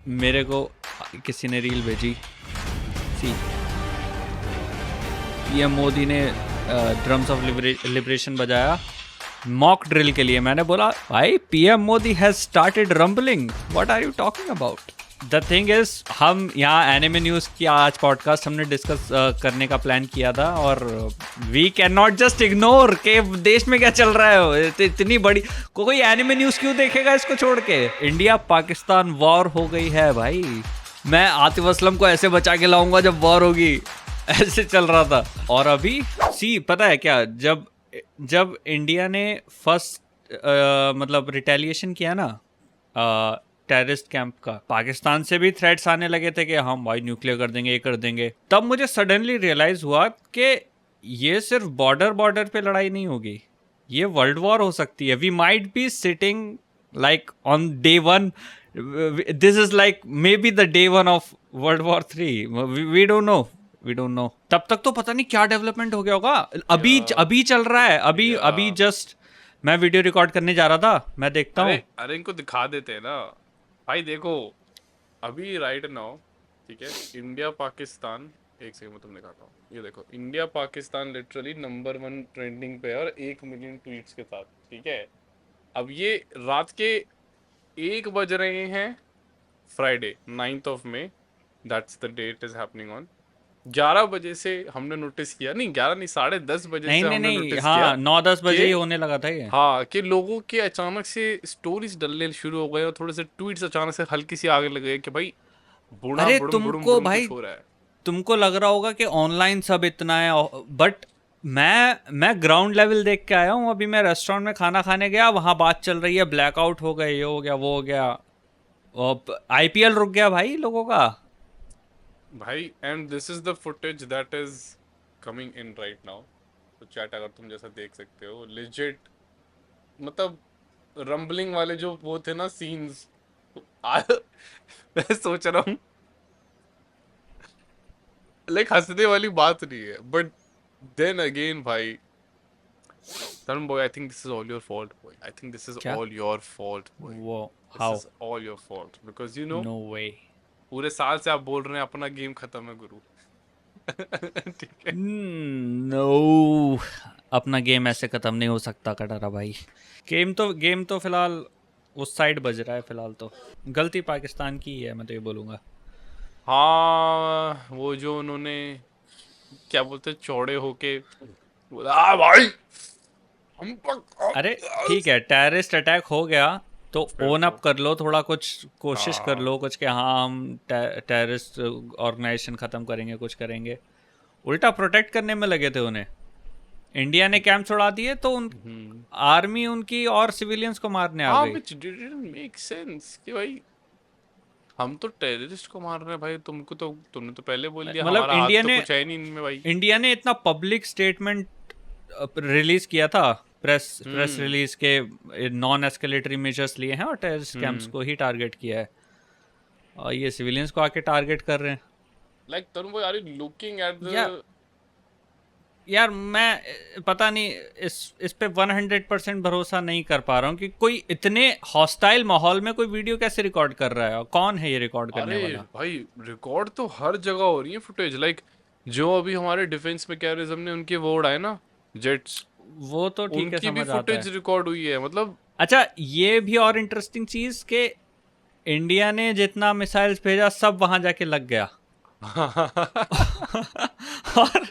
मेरे को किसी ने रील भेजी, सी पीएम मोदी ने ड्रम्स ऑफ लिबरेशन बजाया मॉक ड्रिल के लिए। मैंने बोला भाई PM Modi has started rumbling, what are you talking about. The thing is हम यहाँ एनिमे न्यूज़ की आज पॉडकास्ट हमने डिस्कस करने का प्लान किया था, और we can not just ignore कि देश में क्या चल रहा है। इतनी बड़ी कोई एनिमे न्यूज़ क्यों देखेगा इसको छोड़ के। इंडिया पाकिस्तान वॉर हो गई है भाई, मैं आतिफ असलम को ऐसे बचा के लाऊंगा जब वॉर होगी, ऐसे चल रहा था। और अभी सी पता है क्या, जब इंडिया ने फर्स्ट मतलब रिटेलिएशन किया ना टेररिस्ट कैंप का, पाकिस्तान से भी थ्रेट्स आने लगे थे कि हम भाई न्यूक्लियर कर देंगे, ये कर देंगे। तब मुझे सडनली रियलाइज हुआ कि ये सिर्फ बॉर्डर पे लड़ाई नहीं होगी, ये वर्ल्ड वॉर हो सकती है। We might be sitting like on day one, this is like maybe the day one of world war 3। We don't know. तब तक तो पता नहीं क्या डेवलपमेंट हो गया होगा। अभी चल रहा है, अभी जस्ट मैं वीडियो रिकॉर्ड करने जा रहा था, मैं देखता हूँ। अरे इनको दिखा देते हैं ना भाई, देखो अभी राइट नाउ, ठीक है, इंडिया पाकिस्तान, एक सेकंड में तुम दिखाता हूँ, ये देखो India Pakistan literally number 1 trending पे और 1 मिलियन ट्वीट्स के साथ, ठीक है। अब ये रात के 1 बज रहे हैं, Friday 9th of May, that's the date is happening on. 11 बजे से हमने नोटिस किया, नहीं 11 नहीं 10:30 बजे से हमने नोटिस किया, हाँ 9-10 बजे ही होने लगा था ये। हाँ, कि लोगों के अचानक से स्टोरीज डलने शुरू हो गए और थोड़े से ट्वीट्स अचानक से हल्की सी आगे लगे कि भाई बुड़ा अरे बुड़म बुड़म तुमको बुड़म भाई, कुछ हो रहा है। तुमको लग रहा होगा कि ऑनलाइन सब इतना है, बट मैं ग्राउंड लेवल देख के आया हूँ। अभी मैं रेस्टोरेंट में खाना खाने गया, वहाँ बात चल रही है ब्लैकआउट हो गए, ये हो गया वो हो गया, आईपीएल रुक गया भाई लोगों का भाई and this is the footage that is coming in right now. तो चैट अगर तुम जैसा देख सकते हो, लिजिट मतलब रंबलिंग वाले जो वो थे ना सीन्स, मैं सोच रहा हूँ लाइक हंसने वाली बात नहीं है, बट देन अगेन भाई Tarun boy, I think this is all your fault, boy. I think this is क्या all your fault, boy. वो This how is all your fault because you know no way पूरे साल से आप बोल रहे हैं अपना गेम खत्म है गुरु। ठीक है। नो, अपना गेम ऐसे खत्म नहीं हो सकता कटारा भाई। गेम तो फिलहाल उस साइड बज रहा है फिलहाल, तो गलती पाकिस्तान की ही है, मैं तो ये बोलूँगा। हाँ वो जो उन्होंने क्या बोलते चौड़े होके बोला भाई हम अरे ठीक है, टेररिस्ट अटैक हो गया तो ओन अप कर लो, थोड़ा कुछ कोशिश कर लो कुछ कि हाँ हम टेररिस्ट ऑर्गेनाइजेशन ख़त्म करेंगे, कुछ करेंगे। उल्टा प्रोटेक्ट करने में लगे थे उन्हें। इंडिया ने कैंप छोड़ा दिए तो आर्मी उनकी और सिविलियंस को मारने आ गई। which didn't make sense कि भाई हम तो टेररिस्ट को मार रहे हैं भाई, तुमने तो पहले बोल दिया मतलब हमारा हाथ तो कुछ है नहीं इनमें भाई। इंडिया ने इतना पब्लिक स्टेटमेंट रिलीज किया था, प्रेस रिलीज के नॉन एस्केलेटरी मेजर्स लिए हैं और टेररिस्ट कैंप्स को ही टारगेट किया है, और ये सिविलियंस को आके टारगेट कर रहे हैं। लाइक तरुण भाई are you looking at the यार मैं पता नहीं इस पे 100% भरोसा नहीं कर पा रहा हूँ कि कोई इतने हॉस्टाइल माहौल में कोई वीडियो कैसे रिकॉर्ड कर रहा है, और कौन है ये रिकॉर्ड करने वाला। भाई रिकॉर्ड तो हर जगह हो रही है फुटेज, लाइक जो अभी हमारे डिफेंस मैकेनिज्म ने उनके वो उड़ाए ना जेट्स, वो तो ठीक है, उनकी भी समझ आता फुटेज है। रिकॉर्ड हुई है मतलब। अच्छा ये भी और इंटरेस्टिंग चीज के इंडिया ने जितना मिसाइल्स भेजा सब वहां जाके लग गया। और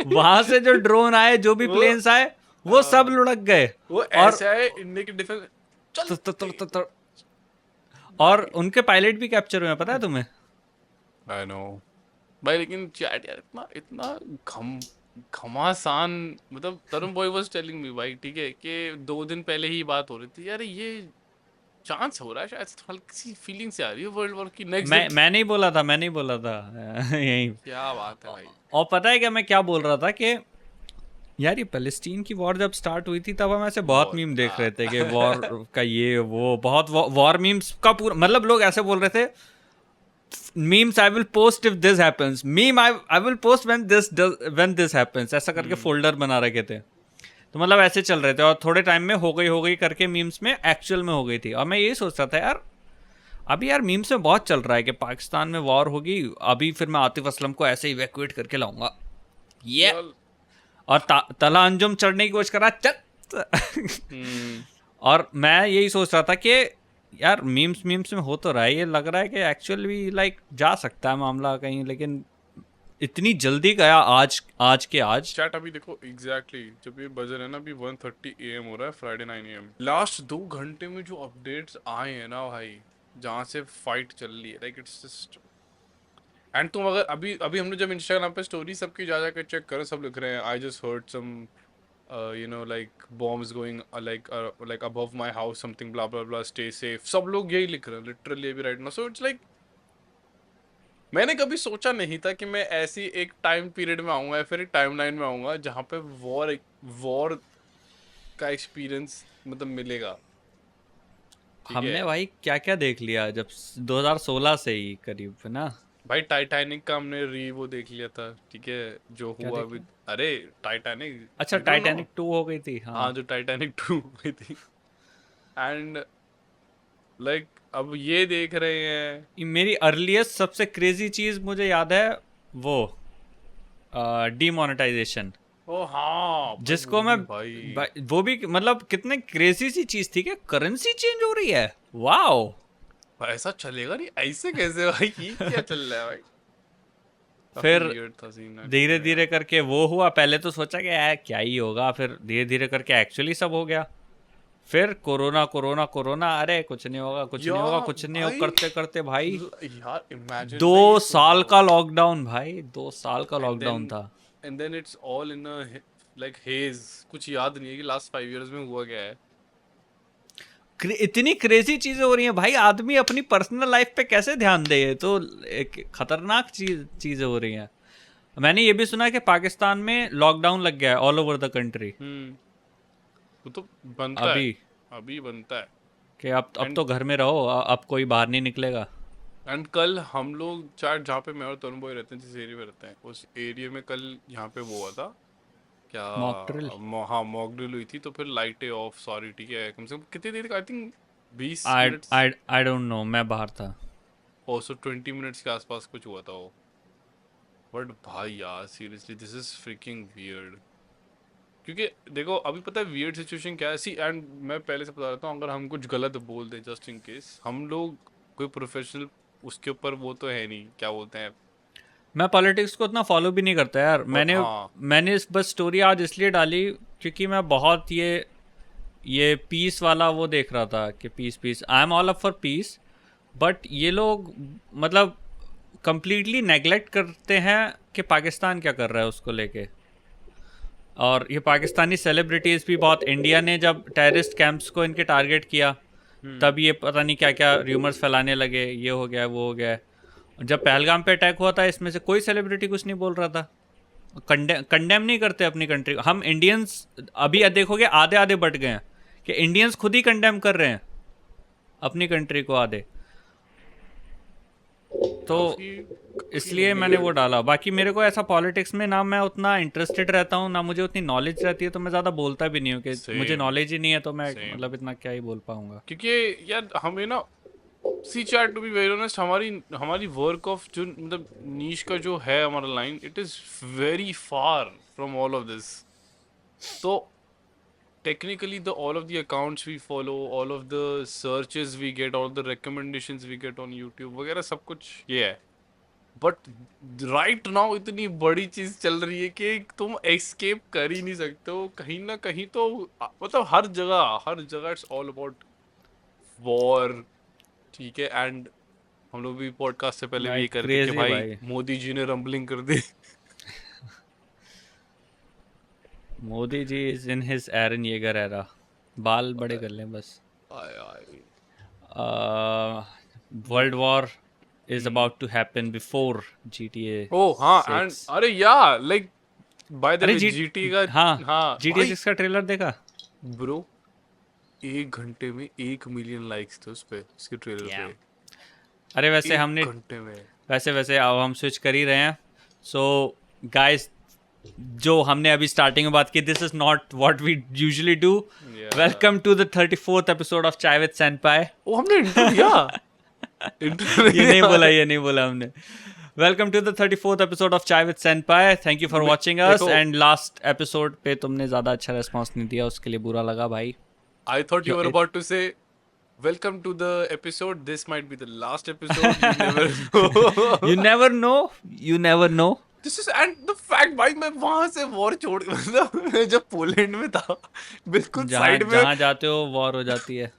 वहां से जो ड्रोन आए, जो भी प्लेन्स आए, वो सब लुढ़क गए। वो ऐसा है इंडिया की डिफेंस और उनके पायलट भी कैप्चर हुए हैं, पता है तुम्हें? आई नो भाई, लेकिन चैट यार इतना घमासान, मतलब तरुण बॉय वाज टेलिंग मी भाई, ठीक है, कि 2 दिन पहले ही बात हो रही थी यार ये चांस हो रहा है शायद, हल्की सी फीलिंग से आ रही है वर्ल्ड वॉर की नेक्स्ट। मैं नहीं बोला था यही। क्या बात है भाई। और पता है क्या मैं क्या बोल रहा था कि यार ये पैलेस्टीन की वॉर जब स्टार्ट हुई थी तब हम ऐसे बहुत मीम देख रहे थे कि वॉर का ये वो बहुत वॉर मीम्स का पूरा मतलब लोग ऐसे बोल रहे थे, memes I will post if this happens, meme I will post when this happens, ऐसा करके फोल्डर बना रखे थे। तो मतलब ऐसे चल रहे थे और थोड़े टाइम में हो गई करके मीम्स में एक्चुअल में हो गई थी। और मैं यही सोच रहा था यार अभी यार मीम्स में बहुत चल रहा है कि पाकिस्तान में वॉर होगी, अभी फिर मैं आतिफ असलम को ऐसे इवैक्यूएट करके लाऊंगा ये यार और तला अंजुम चढ़ने की कोशिश कर रहा चल और मैं यही सोच रहा था कि यार मीम्स में हो तो रहा है, ये लग रहा है कि एक्चुअली लाइक जा सकता है मामला कहीं, लेकिन इतनी जल्दी गया आज के आज। चैट अभी देखो एग्जैक्टली जब ये बज रहे हैं ना, अभी 1:30 AM हो रहा है, फ्राइडे 9 AM। लास्ट 2 घंटे में जो अपडेट्स आए हैं ना भाई, जहाँ से फाइट चल रही है, लाइक इट्स जस्ट। एंड तुम अगर अभी अभी हमने जब इंस्टाग्राम पे स्टोरी सबकी जा जाकर चेक करो, सब लिख रहे हैं I just heard some you know like bombs going like above my house something blah blah blah, stay safe, सब लोग यही लिख रहे हैं लिटरली अभी right now. So it's like मैंने कभी सोचा नहीं था कि मैं ऐसी एक टाइम पीरियड में आऊंगा या फिर एक टाइमलाइन में आऊंगा जहाँ पे वॉर का एक्सपीरियंस मतलब मिलेगा। ठीक हमने है भाई क्या क्या देख लिया जब 2016 से ही करीब है ना। भाई, टाइटैनिक का हमने वो देख लिया था, ठीक है, जो क्या हुआ देख लिया? विद, अरे टाइटैनिक, अच्छा यू डोंट नो? टाइटैनिक 2 हो गई थी हाँ। हाँ, जो टाइटैनिक 2 हुई थी। एंड लाइक अब ये देख रहे हैं। ये मेरी अर्लीस्ट सबसे क्रेजी चीज मुझे याद है वो डीमोनेटाइजेशन, ओ हाँ भाई, जिसको वो मैं भी भाई। वो भी मतलब कितने क्रेजी सी चीज थी कि करेंसी चेंज हो रही है। वाओ ऐसा चलेगा नहीं, ऐसे कैसे भाई? ये क्या चल रहा है भाई? काफी फिर weird था सीन धीरे actually धीरे यार। करके वो हुआ, पहले तो सोचा कि यार क्या ही होगा, फिर धीरे धीरे करके एक्चुअली सब हो गया। फिर कोरोना कोरोना कोरोना, अरे कुछ नहीं होगा कुछ नहीं होगा यार कुछ नहीं होगा, भाई, करते करते भाई यार इमेजिन दो भाई, साल का लॉकडाउन, भाई 2 साल का एंड लॉकडाउन देन था। It's all in like hedge. कुछ याद नहीं है कि लास्ट 5 इयर्स में हुआ क्या है। इतनी क्रेजी चीजें हो रही हैं भाई, आदमी अपनी पर्सनल लाइफ पे कैसे ध्यान दे, ये तो एक खतरनाक चीजें हो रही हैं। मैंने ये भी सुना है कि पाकिस्तान में लॉकडाउन लग गया है ऑल ओवर द कंट्री वो तो बनता है, अभी, अभी बनता है। कि अब एंड तो घर में रहो, अब कोई बाहर नहीं निकलेगा। एंड कल हम लोग चार, जहाँ पे मैं और तरुण भाई रहते हैं, जिस एरिया में रहते हैं, उस एरिया में कल यहाँ पे वो हुआ था क्या, मॉक ड्रिल। हाँ मॉक ड्रिल हुई थी। तो फिर लाइटें ऑफ, सॉरी ठीक है, कम से कम कितनी देर तक, I think 20 I minutes I I don't no, मैं बाहर था। और सो 20 मिनट्स के आसपास कुछ हुआ था वो। बट भाई यार seriously this is fricking weird. क्योंकि देखो अभी पता है वियर्ड सिचुएशन क्या है, सी एंड मैं पहले से बता देता हूँ, अगर हम कुछ गलत बोल दें जस्ट इन केस, हम लोग कोई प्रोफेशनल उसके ऊपर वो तो है नहीं, क्या बोलते हैं। मैं पॉलिटिक्स को उतना फॉलो भी नहीं करता यार। और मैंने हाँ मैंने इस बस स्टोरी आज इसलिए डाली क्योंकि मैं बहुत ये पीस वाला वो देख रहा था कि peace peace, I am all up for peace, but ये लोग मतलब कंप्लीटली नेगलेक्ट करते हैं कि पाकिस्तान क्या कर रहा है उसको लेके। और ये पाकिस्तानी सेलिब्रिटीज़ भी बहुत, इंडिया ने जब टेररिस्ट कैंप्स को इनके टारगेट किया तब ये पता नहीं क्या क्या र्यूमर्स फैलाने लगे, ये हो गया वो हो गया। जब पहलगाम पे अटैक हुआ था इसमें से कोई सेलिब्रिटी कुछ नहीं बोल रहा था, कंडेम नहीं करते अपनी कंट्री। हम इंडियंस अभी देखोगे आधे आधे बट गए हैं कि इंडियंस खुद ही कंडेम कर रहे हैं अपनी कंट्री को आधे। तो इसलिए मैंने वो डाला। बाकी मेरे को ऐसा पॉलिटिक्स में ना मैं उतना इंटरेस्टेड रहता हूँ, ना मुझे उतनी नॉलेज रहती है, तो मैं ज़्यादा बोलता भी नहीं हूँ कि मुझे नॉलेज ही नहीं है, तो मैं मतलब इतना क्या ही बोल पाऊंगा। क्योंकि यार हमें ना, see chat to be very honest, हमारी हमारी वर्क ऑफ जो मतलब नीश का जो है हमारा line, it is very far from all of this. तो technically the all of the accounts we follow, all of the searches we get, all the recommendations we get on YouTube वगैरह सब कुछ ये है। बट राइट नाउ इतनी बड़ी चीज चल रही है कि तुम एस्केप कर ही नहीं सकते हो कहीं ना कहीं। तो मतलब हर जगह इट्स ऑल अबाउट वॉर, ठीक है। एंड हम लोग भी पॉडकास्ट से पहले भी ये करते कि क्रेजी भाई भाई, मोदी जी ने रंबलिंग कर दी। Modi ji is in his Eren Yeager era, बाल बड़े कर लें बस। I I world war is about to happen before GTA oh हाँ, एंड 6। अरे या लाइक बाय द अरे वे जीटी का, हाँ हाँ GTA भाई 6 का ट्रेलर देखा? ब्रो 1 घंटे में 1 मिलियन लाइक्स थे उस पे, उसके ट्रेलर Yeah. पे। अरे वैसे 1 हमने घंटे में। वैसे अब हम स्विच कर ही रहे हैं। सो गाइस, जो हमने अभी स्टार्टिंग में बात की, this is not what we usually do. Yeah. Welcome to the 34th episode of chai with senpai. ओ हमने इंट्रो दिया। ये नहीं बोला, ये नहीं बोला हमने. Welcome to the 34th episode of chai with senpai. Thank you for watching us. देखो- एंड लास्ट एपिसोड पे तुमने ज्यादा अच्छा रिस्पॉन्स नहीं दिया, उसके लिए बुरा लगा भाई. I thought you Yo, were it- about to say, welcome to the episode. This might be the last episode. You never know. You never know, you never know. This is and the fact भाई मैं वहां से war छोड़ मतलब मैं जब Poland में था बिल्कुल जहाँ साइड में जहाँ जाते हो वॉर हो जाती है.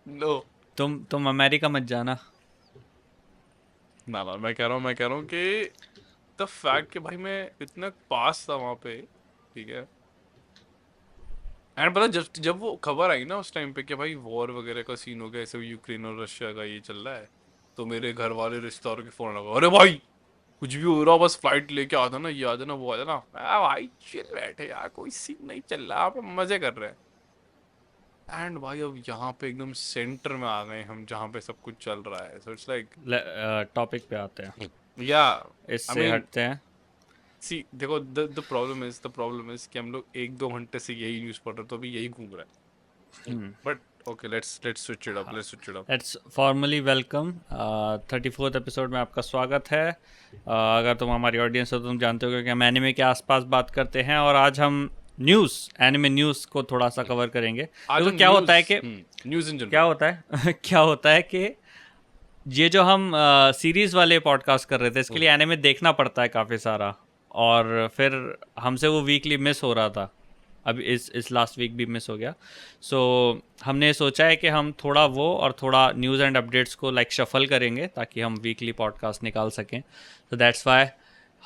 नो तुम अमेरिका मत जाना. ना मैं कह रहा हूँ कि द फैक्ट कि भाई मैं इतना पास था वहां पे, ठीक है. एंड पता जब वो खबर आई ना उस टाइम पे कि भाई वॉर वगैरह का सीन हो गया, ऐसे यूक्रेन और रशिया का ये चल रहा है, तो मेरे घर वाले रिश्तेदारों के फोन लगा, अरे भाई कुछ भी हो रहा बस फ्लाइट लेके आ जाना, ये आ जाना, वो आ जाना. भाई चिल बैठे यार, कोई सीन नहीं चल रहा, आप मजे कर रहे हैं. एंड भाई अब यहाँ पे एकदम सेंटर में आ गए हम जहाँ पे सब कुछ चल रहा है. सो इट्स लाइक टॉपिक पे आते हैं, या इससे हटते हैं. सी देखो द प्रॉब्लम इज कि हम लोग 1-2 घंटे से यही न्यूज़ पढ़ रहे, तो अभी यही घूम रहा है. But okay, let's switch it up. Let's formally welcome. 34th episode में आपका स्वागत है. अगर तुम हमारी ऑडियंस हो तो तुम जानते हो कि हम एनिमे के आसपास बात करते हैं, और आज हम एनिमे न्यूज़ को थोड़ा सा कवर करेंगे. तो क्या होता है कि न्यूज़ इन जनरल क्या होता है क्या होता है कि ये जो हम सीरीज वाले पॉडकास्ट कर रहे थे, इसके लिए एनिमे देखना पड़ता है काफ़ी सारा, और फिर हमसे वो वीकली मिस हो रहा था. अब इस लास्ट वीक भी मिस हो गया. सो हमने सोचा है कि हम थोड़ा वो और थोड़ा न्यूज़ एंड अपडेट्स को लाइक शफल करेंगे ताकि हम वीकली पॉडकास्ट निकाल सकें. तो दैट्स वाई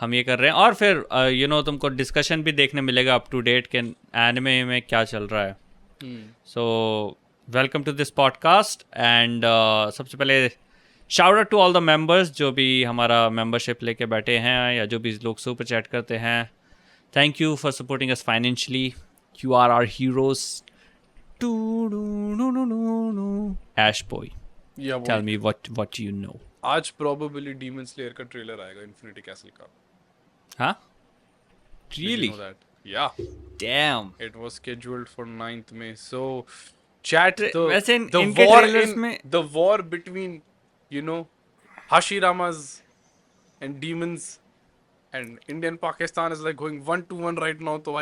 हम ये कर रहे हैं. और फिर तुमको डिस्कशन भी देखने मिलेगा अप टू डेट के एनिमे में क्या चल रहा है. So welcome to this podcast. And सबसे पहले shout out to all the members जो भी हमारा मेंबरशिप लेके बैठे हैं, या जो भी लोग सुपर चैट करते हैं. Thank you for supporting us financially. You are our heroes. Ash boy, yeah tell me what you know. आज प्रोबेबली डीमन स्लेयर का ट्रेलर आएगा इन्फिनिटी कैसल का. हाँ, Did you really? know that? Yeah, damn. it was scheduled for 9th May. So chat वैसे the इनके war trailers in में- the war between Hashiramas and demons and India and Pakistan is like going 1-1 right now. So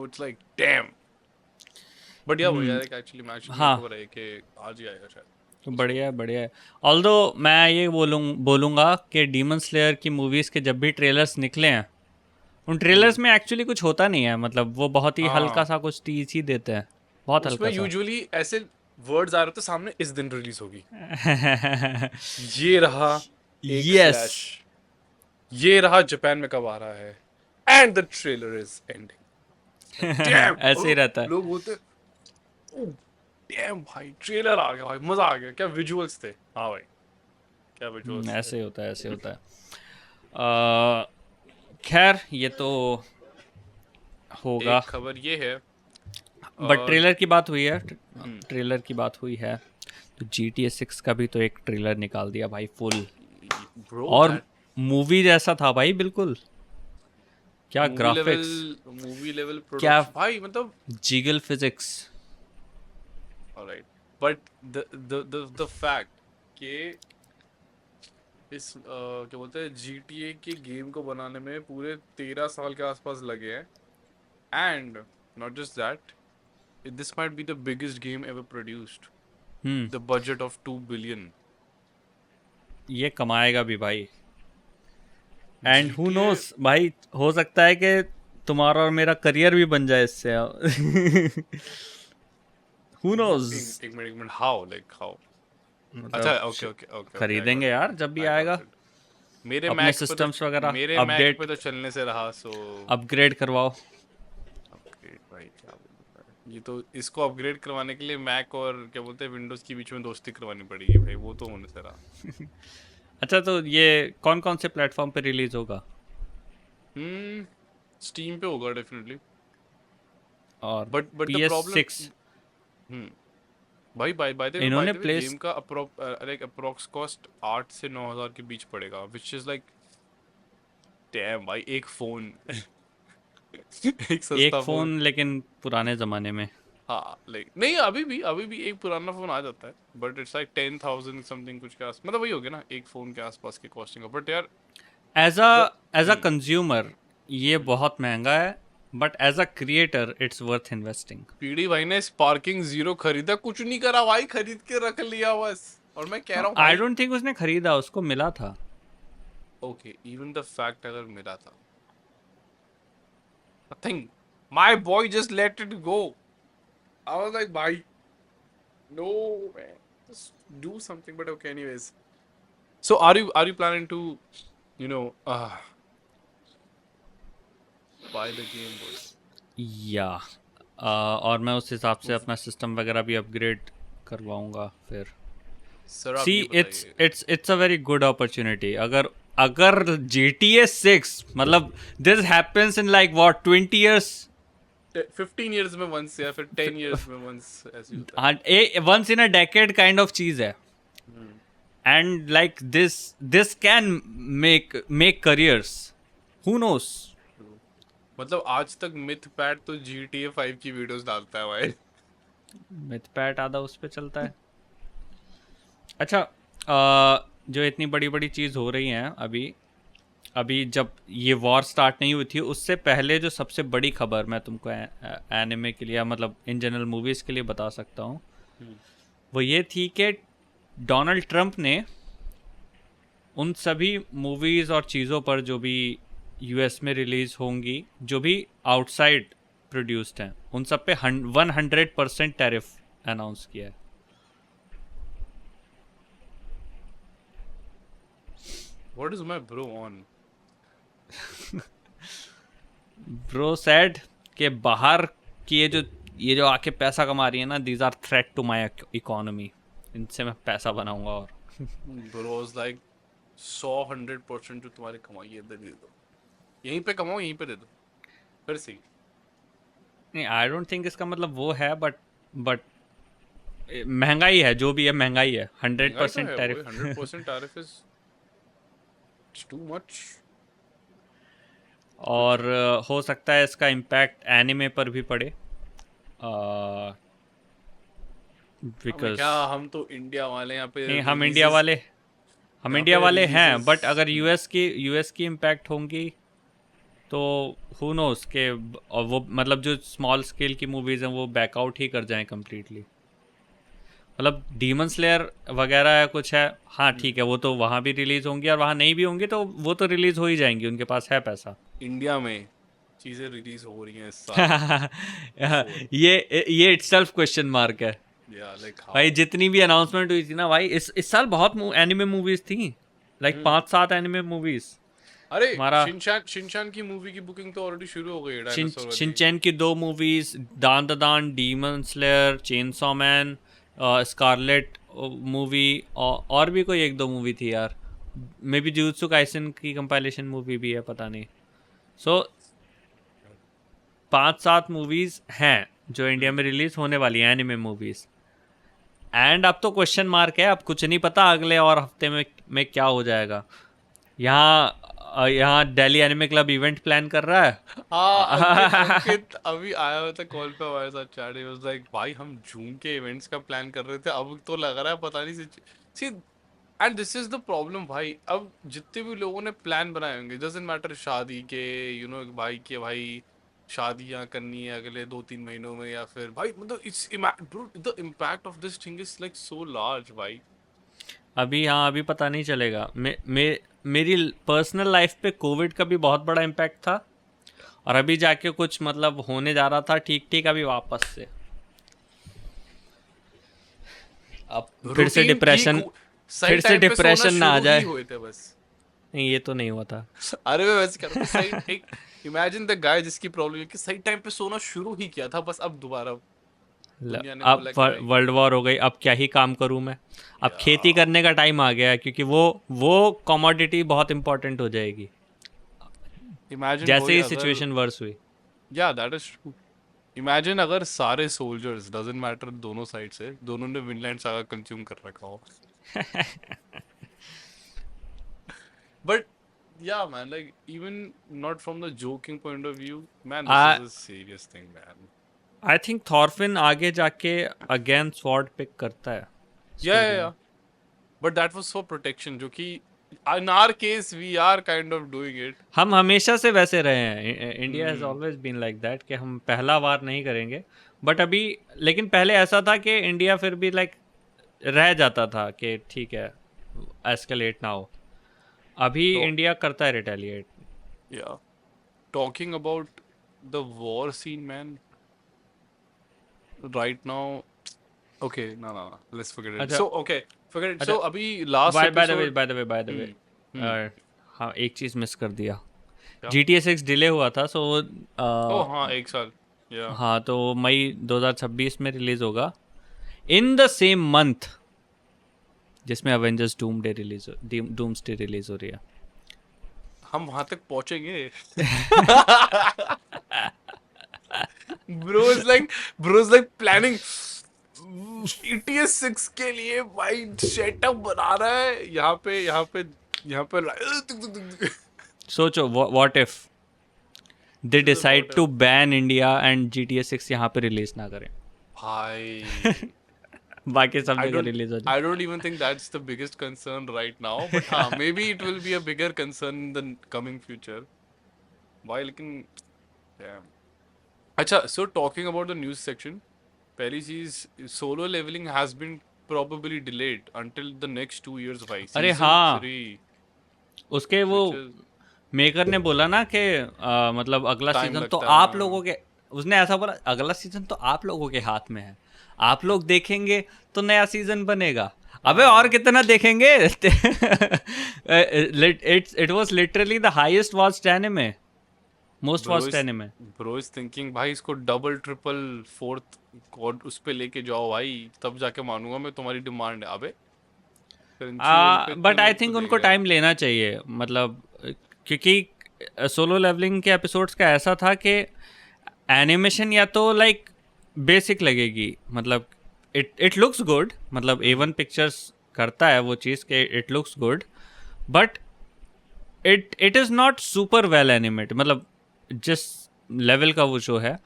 it's like damn. But yeah, वो यार एक actually match हाँ. खबर है कि आज ही आएगा शायद. बढ़िया है, बढ़िया है. ऑल्दो मैं ये बोलूँगा कि डीमन स्लेयर की मूवीज़ के जब भी ट्रेलर्स निकले हैं, उन ट्रेलर्स में एक्चुअली कुछ होता नहीं है. मतलब वो बहुत ही हाँ. हल्का सा कुछ टीज ही देते हैं, बहुत उसमें हल्का सा. यूजुअली ऐसे वर्ड्स आ रहे होते सामने, इस दिन रिलीज होगी. ये रहा एक Yes. फ्लैश, ये रहा जापान में कब आ रहा है, and the trailer is ending. ऐसे ही रहता है. लोग होते डैम भाई ट्रेलर आ गया, भाई मजा आ गया, क्या विजुअल्स थे. हाँ भाई क्या विजुअल्स. ऐसे ही होता है, ऐसे होता है. खैर ये तो होगा. एक खबर ये है, बट ट्रेलर की बात हुई है, ट्रेलर की बात हुई है तो GTA 6 का भी तो एक ट्रेलर निकाल दिया भाई, फुल. ब्रो, और मूवी जैसा था भाई, बिल्कुल. क्या ग्राफिक्स, मूवी लेवल क्या- प्रोडक्शन भाई, मतलब jiggle physics. Alright. But the fact कि इस क्या बोलते हैं GTA के गेम को बनाने में पूरे 13 साल के आसपास लगे हैं. And not just that, this might be the biggest game ever produced. The budget of 2 billion. ये कमाएगा भी भाई. एंड हु नोस भाई, हो सकता है कि तुम्हारा और मेरा करियर भी बन जाए इससे. Who knows. एक मिनट, हाउ अच्छा, ओके खरीदेंगे यार जब भी आएगा. मेरे अपने मैक पे systems वगैरह मेरे मैक update- पे तो चलने से रहा. सो अपग्रेड करवाओ. अपग्रेड भाई क्या बोलूं मैं. ये तो इसको अपग्रेड करवाने के लिए मैक और क्या बोलते हैं विंडोज के बीच में दोस्ती करवानी पड़ेगी भाई, वो तो होने से रहा. अच्छा, तो ये कौन कौन से प्लेटफॉर्म पे रिलीज होगा? स्टीम पे होगा डेफिनेटली. और बट द PS6 प्रॉब्लम भाई बाय द इन्होंने वे place- गेम का अप्रोक्स कॉस्ट 8 से 9,000 के बीच पड़ेगा, व्हिच इज लाइक डैम भाई. एक फोन एक सस्ता एक फोन, लेकिन पुराने जमाने में हाँ लाइक नहीं, अभी भी एक पुराना फोन आ जाता है, बट इट्स लाइक 10,000 समथिंग कुछ के आस, मतलब वही हो गया ना, एक फोन के आसपास की कॉस्टिंग का, बट यार as a the as a consumer ये बहुत महंगा है, but as a creator it's worth investing. PD भाई ने स्पार्किंग जीरो खरीदा, कुछ नहीं करा भाई, खरीद के रख लिया बस। और मैं कह रहा हूँ आई भाई, डोंट थिंक उसने खरीदा, उसको मिला था। ओके इवन द फैक्ट अगर मिला था, nothing, my boy just let it go. I was like भाई no man, just do something, but okay anyways. So are you planning to you know buy the game boy? Yeah और मैं उस हिसाब से अपना सिस्टम वगैरह भी upgrade करवाऊंगा फिर। सर आप सी ये इट्स बताइए, it's it's a very good opportunity. अगर अगर GTA 6 मतलब this happens in like what 20 years, 15 years में वंस या फिर 10 इयर्स में वंस, ऐसे ही होता once in a decade kind of चीज है। है। And like this can make careers, who knows. मतलब आज तक मिथ पैट तो GTA 5 की वीडियोस डालता है भाई। मिथ पैट आधा उस पे चलता है। अच्छा, जो इतनी बड़ी बड़ी चीज़ हो रही हैं अभी, अभी जब ये वॉर स्टार्ट नहीं हुई थी उससे पहले जो सबसे बड़ी खबर मैं तुमको एनिमे के लिए मतलब इन जनरल मूवीज़ के लिए बता सकता हूँ, वो ये थी कि डोनाल्ड ट्रंप ने उन सभी मूवीज़ और चीज़ों पर जो भी यूएस में रिलीज़ होंगी, जो भी आउटसाइड प्रोड्यूस्ड हैं, उन सब पे 100% टैरिफ अनाउंस किया है। What is my bro on? Bro said कि बाहर की ये जो आके पैसा कमा रही है ना, these are threat to my economy, इनसे मैं पैसा बनाऊंगा। और ब्रो इज लाइक 100% जो तुम्हारी कमाई है इधर दे दो, यहीं पे कमाओ, यहीं पे दे दो, फिर सही। नहीं, आई डोंट थिंक इसका मतलब वो है, बट महंगाई है, जो भी है महंगाई है, हंड्रेड महंगाई तो परसेंट है वो, tariff 100% tariff is too much. और हो सकता है इसका इम्पैक्ट एनिमे पर भी पड़े, हमें बिकॉज क्या, हम तो इंडिया वाले यहाँ पे नहीं, रिलीजेस, हम इंडिया वाले हैं, रिलीजेस। बट अगर यूएस की इम्पैक्ट होंगी तो हु नोस के, और वो मतलब जो स्मॉल स्केल की मूवीज़ हैं वो बैकआउट ही कर जाएं कम्प्लीटली। मतलब डीमन स्लेयर वगैरह है कुछ है, हाँ ठीक है, वो तो वहाँ भी रिलीज़ होंगी, और वहाँ नहीं भी होंगी तो वो तो रिलीज़ हो ही जाएंगी, उनके पास है पैसा। इंडिया में चीजें रिलीज हो रही हैं इस साल, बिफोर, ये इटसेल्फ क्वेश्चन मार्क है। या लाइक भाई हाउ। जितनी भी अनाउंसमेंट हुई थी ना भाई, इस साल बहुत एनिमे मूवीज़ थी, लाइक 5-7 एनिमे मूवीज़। अरे हमारा शिनचैन की मूवी की बुकिंग तो ऑलरेडी शुरू हो गई है, डायनासोर वाली। शिनचैन की 2 movies, Dan da Dan, demon slayer, chainsaw man, scarlet movie, और भी कोई 1-2 मूवी थी यार, मे बी जुजुत्सु काइसन की कंपाइलेशन मूवी भी है, पता नहीं। सो 5-7 मूवीज हैं जो इंडिया में रिलीज होने वाली हैं, एनिमे मूवीज। एंड अब तो क्वेश्चन मार्क है, अब कुछ नहीं पता अगले और हफ्ते में क्या हो जाएगा। यहाँ Delhi anime club event plan कर रहा हाँ, अंकित है। अंकित अभी आया हुआ था कॉल पे हमारे साथ चैट, ही वाज लाइक भाई हम जून के इवेंट्स का प्लान कर रहे थे, अब तो लग रहा है पता नहीं सी। And this is the problem भाई, अब जितने भी लोगों ने प्लान बनाए होंगे, डजंट मैटर शादी के, भाई के भाई शादियां करनी है अगले 2-3 महीनों में, या फिर भाई मतलब it's the impact of this thing is like so large भाई। अभी हाँ, अभी पता नहीं चलेगा। मेरी पर्सनल लाइफ पे कोविड का भी बहुत बड़ा इम्पैक्ट था, और अभी जाके कुछ मतलब होने जा रहा था ठीक ठीक, अभी वापस से अब रूटीन ठीक, सही फिर से टाइम पे सोना डिप्रेशन ना आ शुरू ही जाए। हुए थे बस। नहीं, ये तो नहीं हुआ था। अरे मैं वैसे कह रहा था, सही एक इमेजिन द गाय जिसकी प्रॉब्लम है कि सही टाइम पे सोना शुरू ही किया था, बस अब दोबारा दुनिया ने अब बोला कि भाई वर्ल्ड वॉर हो गई, अब क्या ही काम करूं मैं। अब या खेती करने का टाइम आ गया है, क्योंकि वो कमोडिटी बहुत इंपॉर्टेंट हो जाएगी इमेजिन जैसे कोई ही अगर, सिचुएशन वर्स हुई। या दैट इज ट्रू, इमेजिन अगर सारे सोल्जर्स, डजंट मैटर दोनों साइड से, दोनों ने विनलैंड सागा कंज्यूम कर रखा हो, but yeah man, like even not from the joking point of view, man, this is uh, a serious thing man. I think Thorfinn आगे जाके अगेन स्वॉर्ड पिक करता है story में। Yeah but that was for protection, जो कि in our case we are kind of doing it. हम हमेशा से वैसे रहे हैं, India has always been like that कि हम पहला वार नहीं करेंगे। बट अभी लेकिन पहले ऐसा था कि इंडिया फिर भी लाइक रह जाता था कि ठीक है एस्केलेट ना हो। अभी तो इंडिया करता है retaliate. Yeah talking about the war scene man right now, okay ना ना ना लेट्स फॉरगेट इट। अच्छा सो ओके फॉरगेट इट। अच्छा, सो अभी last by the way episode. Hmm हाँ एक चीज़ मिस कर दिया। क्या? GTA 6 डिले हुआ था सो ओह हाँ, एक साल। या हाँ तो मई 2026 में रिलीज होगा इन द सेम मंथ जिसमें अवेंजर्स डूम्सडे रिलीज हो रही है। हम वहां तक पहुंचेंगे। ब्रोज लाइक प्लानिंग ETS 6 के लिए भाई सेटअप बना रहा है यहाँ पे सोचो what if they This is decide what to ban India and GTA 6 यहाँ पे रिलीज ना करें, भाई बाकी सब I जगह don't रिलीज हो I जाए। don't even think that's the biggest concern right now, but हाँ maybe it will be a bigger concern in the coming future. Why लेकिन damn. अच्छा, so talking about the news section, पहली चीज, solo leveling has been probably delayed until the next 2 years भाई, अरे season हाँ 3, उसके वो which is मेकर ने बोला ना कि मतलब अगला टाइम सीजन तो लगता है आप हाँ। लोगों के, उसने ऐसा बोला अगला सीजन तो आप लोगों के हाथ में है, आप लोग देखेंगे तो नया सीजन बनेगा। अबे और कितना देखेंगे? It was literally the highest watched anime, most bro watched is anime. Bro is thinking भाई इसको डबल ट्रिपल फोर्थ कॉर्ड उस पे लेके जाओ भाई, तब जाके मानूंगा मैं तुम्हारी डिमांड है। अबे क्रंची पे इतने बट आई लोग तो थिंक देख उनको रहे हैं। टाइम लेना चाहिए, मतलब क्योंकि सोलो लेवलिंग के एपिसोड्स का ऐसा था कि एनिमेशन या तो लाइक बेसिक लगेगी, मतलब इट लुक्स गुड, मतलब A1 पिक्चर्स करता है वो चीज़ कि it looks good, but it is not super well animate, मतलब जिस लेवल का वो शो है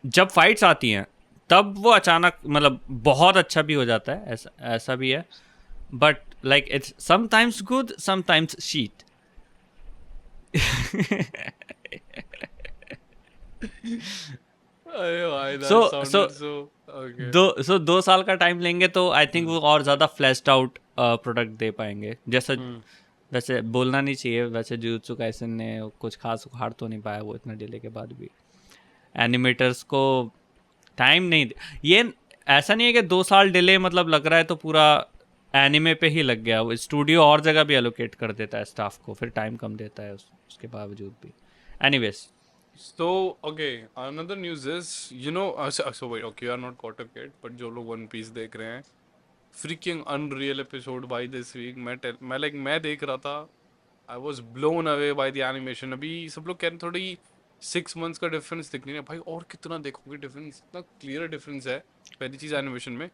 जब फाइट्स आती हैं तब वो अचानक मतलब बहुत अच्छा भी हो जाता है, ऐसा ऐसा भी है, but like it's sometimes good sometimes sheet. अरे भाई सो that so sounded so okay. 2 साल का टाइम लेंगे तो आई थिंक वो और ज़्यादा फ्लैश्ड आउट प्रोडक्ट दे पाएंगे, जैसा हम्म वैसे बोलना नहीं चाहिए, वैसे जुजुत्सु काइसन ने कुछ खास उखाड़ तो नहीं पाया वो इतना डिले के बाद भी। एनिमेटर्स को टाइम नहीं ये ऐसा नहीं है कि 2 साल डिले मतलब लग रहा है तो पूरा एनिमे पे ही लग गया, वो स्टूडियो और जगह भी एलोकेट कर देता है स्टाफ को, फिर टाइम कम देता है उसके बावजूद भी। Anyways so okay, another news is so wait, okay, you are not caught up yet, but जो लोग वन पीस देख रहे हैं, freaking unreal episode by this week, मैं देख रहा था, I was blown away by the animation. अभी सब लोग कह रहे हैं थोड़ी 6 मंथ्स का डिफरेंस दिख नहीं है भाई, और कितना देखोगे डिफरेंस, इतना क्लियर डिफरेंस है। पहली चीज़ एनिमेशन में,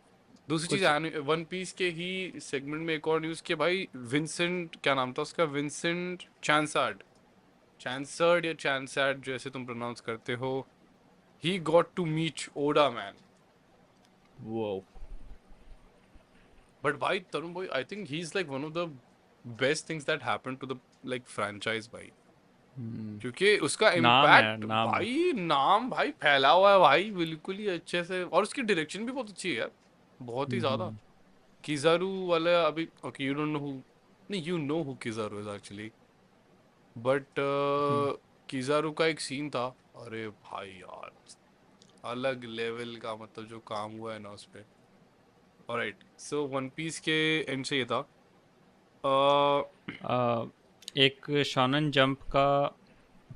दूसरी कुछ चीज़ वन पीस के ही सेगमेंट में एक और न्यूज़ कि भाई विंसेंट, क्या नाम था उसका, विंसेंट चांसर्ड या चांसैड जैसे तुम प्रोनाउंस करते हो, he got to meet Oda man. वो बट भाई तरुण भाई, I think he is like one of the best things that happen to the like franchise भाई, क्योंकि उसका नाम है इम्पैक्ट नाम। भाई, नाम भाई फैला हुआ है भाई बिल्कुल ही अच्छे से, और उसकी डायरेक्शन भी बहुत अच्छी है यार, बहुत ही ज्यादा। किजारू वाला अभी okay, you don't know who, नहीं you know who Kizaru is actually, but Kizaru का एक सीन था, अरे भाई यार अलग लेवल का, मतलब जो काम हुआ है ना उस पे। ऑलराइट, सो वन पीस के एंड से ये था एक शॉनन जंप का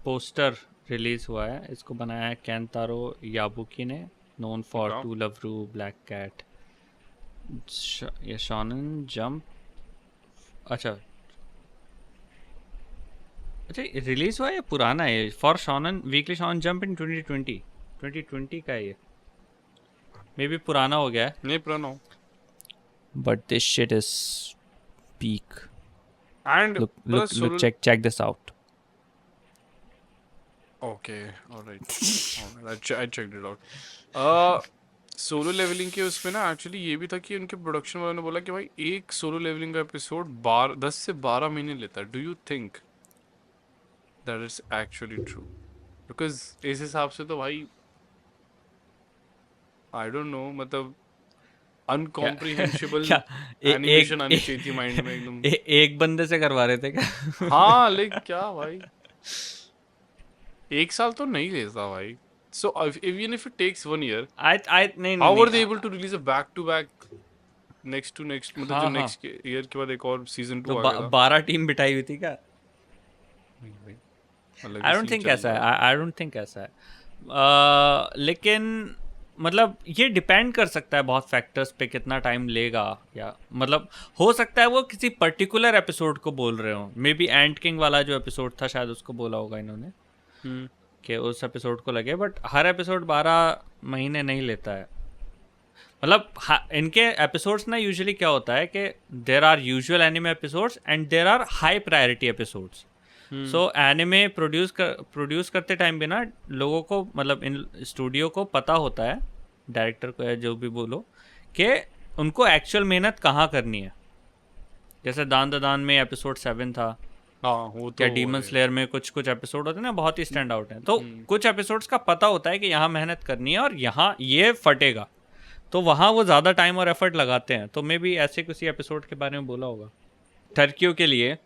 पोस्टर रिलीज हुआ है, इसको बनाया है केंतारो याबुकी ने, known for okay, to love ru black cat. ये शॉनन जंप अच्छा अच्छा रिलीज हुआ है या पुराना है? फॉर शॉनन वीकली शॉनन जंप इन 2020 का है ये, मे बी पुराना हो गया है, नहीं पुराना हो। But this shit is peak. And look plus look look check this out। Okay, all right. I checked it out. Solo leveling के उसमें ना एक्चुअली ये भी था कि उनके प्रोडक्शन वालों ने बोला कि भाई एक सोलो लेवलिंग का एपिसोड 10 से 12 महीने लेता है. Do you think that is actually true? Because इस हिसाब से तो भाई आई डोंट नो, मतलब क्या अनकॉम्प्रिहेंशिबल क्या एनिमेशन आनी चाहिए थी माइंड में एकदम. एक बंदे से करवा रहे थे क्या? हाँ लाइक क्या भाई, एक साल तो नहीं लेता भाई. So even if it takes 1 year, आई नहीं how नहीं were they नहीं able to release a back to back next to next, मतलब जो हाँ हाँ, नेक्स्ट ईयर के बाद एक और सीजन 2 तो आ गया था. 12 टीम बिठाई हुई थी क्या? नहीं भाई, अलग ही आई डोंट सीन थिंक चल ऐसा रहा है, है. आई डोंट थिंक ऐसा है. लेकिन मतलब ये डिपेंड कर सकता है बहुत फैक्टर्स पे, कितना टाइम लेगा. या मतलब हो सकता है वो किसी पर्टिकुलर एपिसोड को बोल रहे हो. मे बी एंट किंग वाला जो एपिसोड था शायद उसको बोला होगा इन्होंने हम्म. कि उस एपिसोड को लगे. बट हर एपिसोड 12 महीने नहीं लेता है. मतलब इनके एपिसोड्स ना यूजुअली क्या होता है कि there are usual anime episodes and there are high priority episodes. So anime produce करते टाइम भी ना लोगों को, मतलब इन स्टूडियो को पता होता है, डायरेक्टर को या जो भी बोलो, कि उनको एक्चुअल मेहनत कहाँ करनी है. जैसे दान द दान में एपिसोड 7 था, हाँ वो तो या डीमन स्लेयर में कुछ कुछ एपिसोड होते हैं ना बहुत ही स्टैंड आउट हैं. तो कुछ एपिसोड्स का पता होता है कि यहाँ मेहनत करनी है और यहाँ ये फटेगा, तो वहाँ वो ज़्यादा टाइम और एफर्ट लगाते हैं. तो मे बी ऐसे किसी एपिसोड के बारे में बोला होगा. टर्कियों के लिए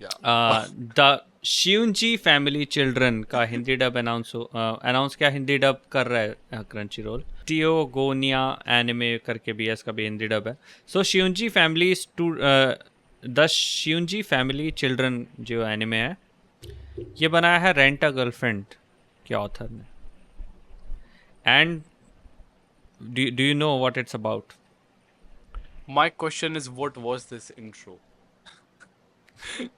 द शिउंजी फैमिली चिल्ड्रन का हिंदी डब अनाउंस क्या हिंदी डब कर रहा है क्रंची रोल. टियोगोनिया एनिमे करके भी है, इसका भी हिंदी डब है. सो शिउंजी फैमिली द शिउंजी फैमिली चिल्ड्रन जो एनिमे है, ये बनाया है रेंट अ गर्लफ्रेंड के ऑथर ने. And do you know what it's about? My question is, what was this intro?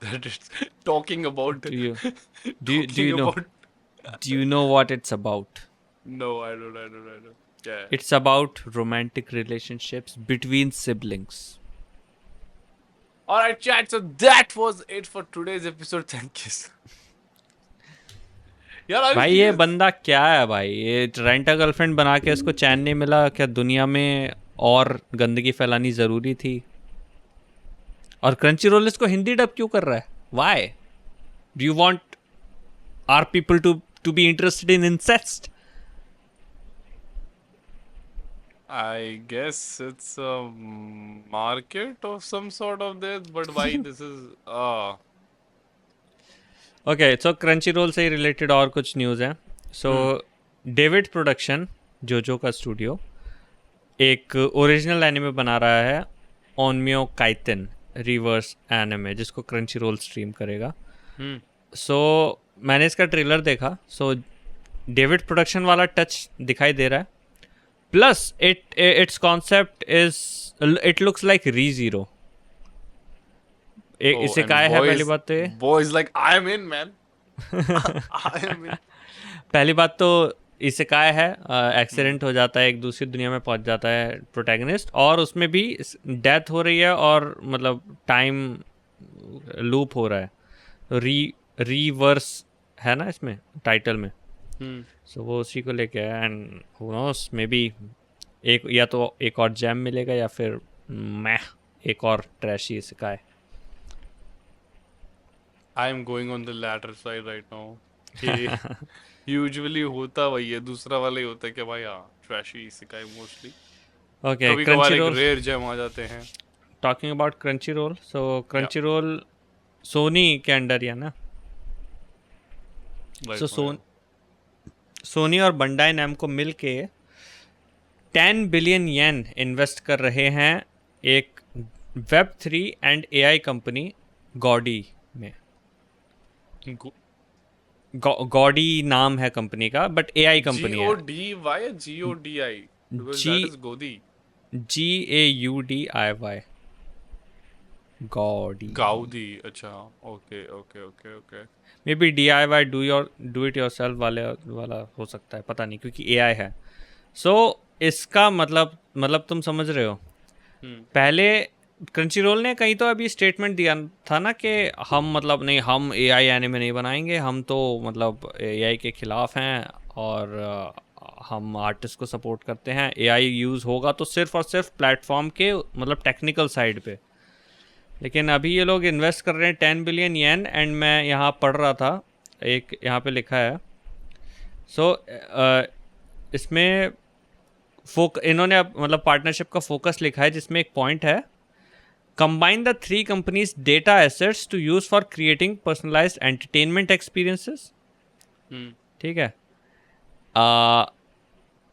That it's talking about. Do you Talking know about. do you know what it's about? No, I don't. Yeah. It's about romantic relationships between siblings. All right, chat. So that was it for today's episode. Thank you. यार I was भाई ये serious. बंदा क्या है भाई, ये rent a girlfriend बना के इसको चैन नहीं मिला क्या? दुनिया में और गंदगी फैलानी ज़रूरी थी? और क्रंची रोल इसको हिंदी डब क्यों कर रहा है? Why do you want are people to be interested in incest? I guess it's a market of some sort of this, but why this is okay, so Crunchyroll से ही related और कुछ news हैं. सो David production, जोजो का studio, एक original anime बना रहा है, ओनमियो काइटन रिवर्स एनिमे, जिसको क्रंची रोल स्ट्रीम करेगा. सो मैंने इसका ट्रेलर देखा. सो डेविड प्रोडक्शन वाला टच दिखाई दे रहा है. Plus it's concept it looks like री ज़ीरो. इसे and क्या है boys- पहली बात तो ये, boys like I am in, man. I am in. पहली बात तो इसे काय है, एक्सीडेंट हो जाता है, एक दूसरी दुनिया में पहुंच जाता है प्रोटैगनिस्ट, और उसमें भी डेथ हो रही है और मतलब टाइम लूप हो रहा है. रीवर्स है ना इसमें टाइटल में. सो वो उसी को लेके है. And who knows, may be एक या तो एक और जैम मिलेगा या फिर मैं एक और ट्रैशी इसे काय. I am going on the latter side right now. Usually होता वही है, दूसरा वाला ही होता है कि भाई हाँ ट्रैशी सिकाई मोस्टली. ओके, कभी कभार क्रंची एक रोल, रेयर जेम आ जाते हैं. Talking about Crunchyroll. So Crunchyroll Sony के अंडर ही है ना. सो सोनी और बंडाई नैमको मिल के 10 बिलियन येन इन्वेस्ट कर रहे हैं एक Web3 and AI company gaudy में. गॉडी नाम है कंपनी का, बट AI कंपनी है. GODY या GODI? Because G- that is Godi. GAUDIY. Godi. Gaudi. अच्छा, ओके. मे बी DIY डू इट योरसेल्फ वाला हो सकता है, पता नहीं, क्योंकि AI है. सो इसका मतलब तुम समझ रहे हो. पहले क्रंचीरोल ने कहीं तो अभी स्टेटमेंट दिया था ना कि हम मतलब नहीं, हम एआई एनिमे नहीं बनाएंगे, हम तो मतलब एआई के खिलाफ हैं और हम आर्टिस्ट को सपोर्ट करते हैं। एआई यूज़ होगा तो सिर्फ और सिर्फ प्लेटफॉर्म के मतलब टेक्निकल साइड पे। लेकिन अभी ये लोग इन्वेस्ट कर रहे हैं 10 बिलियन येन, एंड मैं यहाँ पढ़ रहा था, एक यहाँ पे लिखा है। सो इसमें इन्होंने मतलब पार्टनरशिप का फोकस लिखा है, जिसमें एक पॉइंट है, combine the three companies' data assets to use for creating personalized entertainment experiences. ठीक है।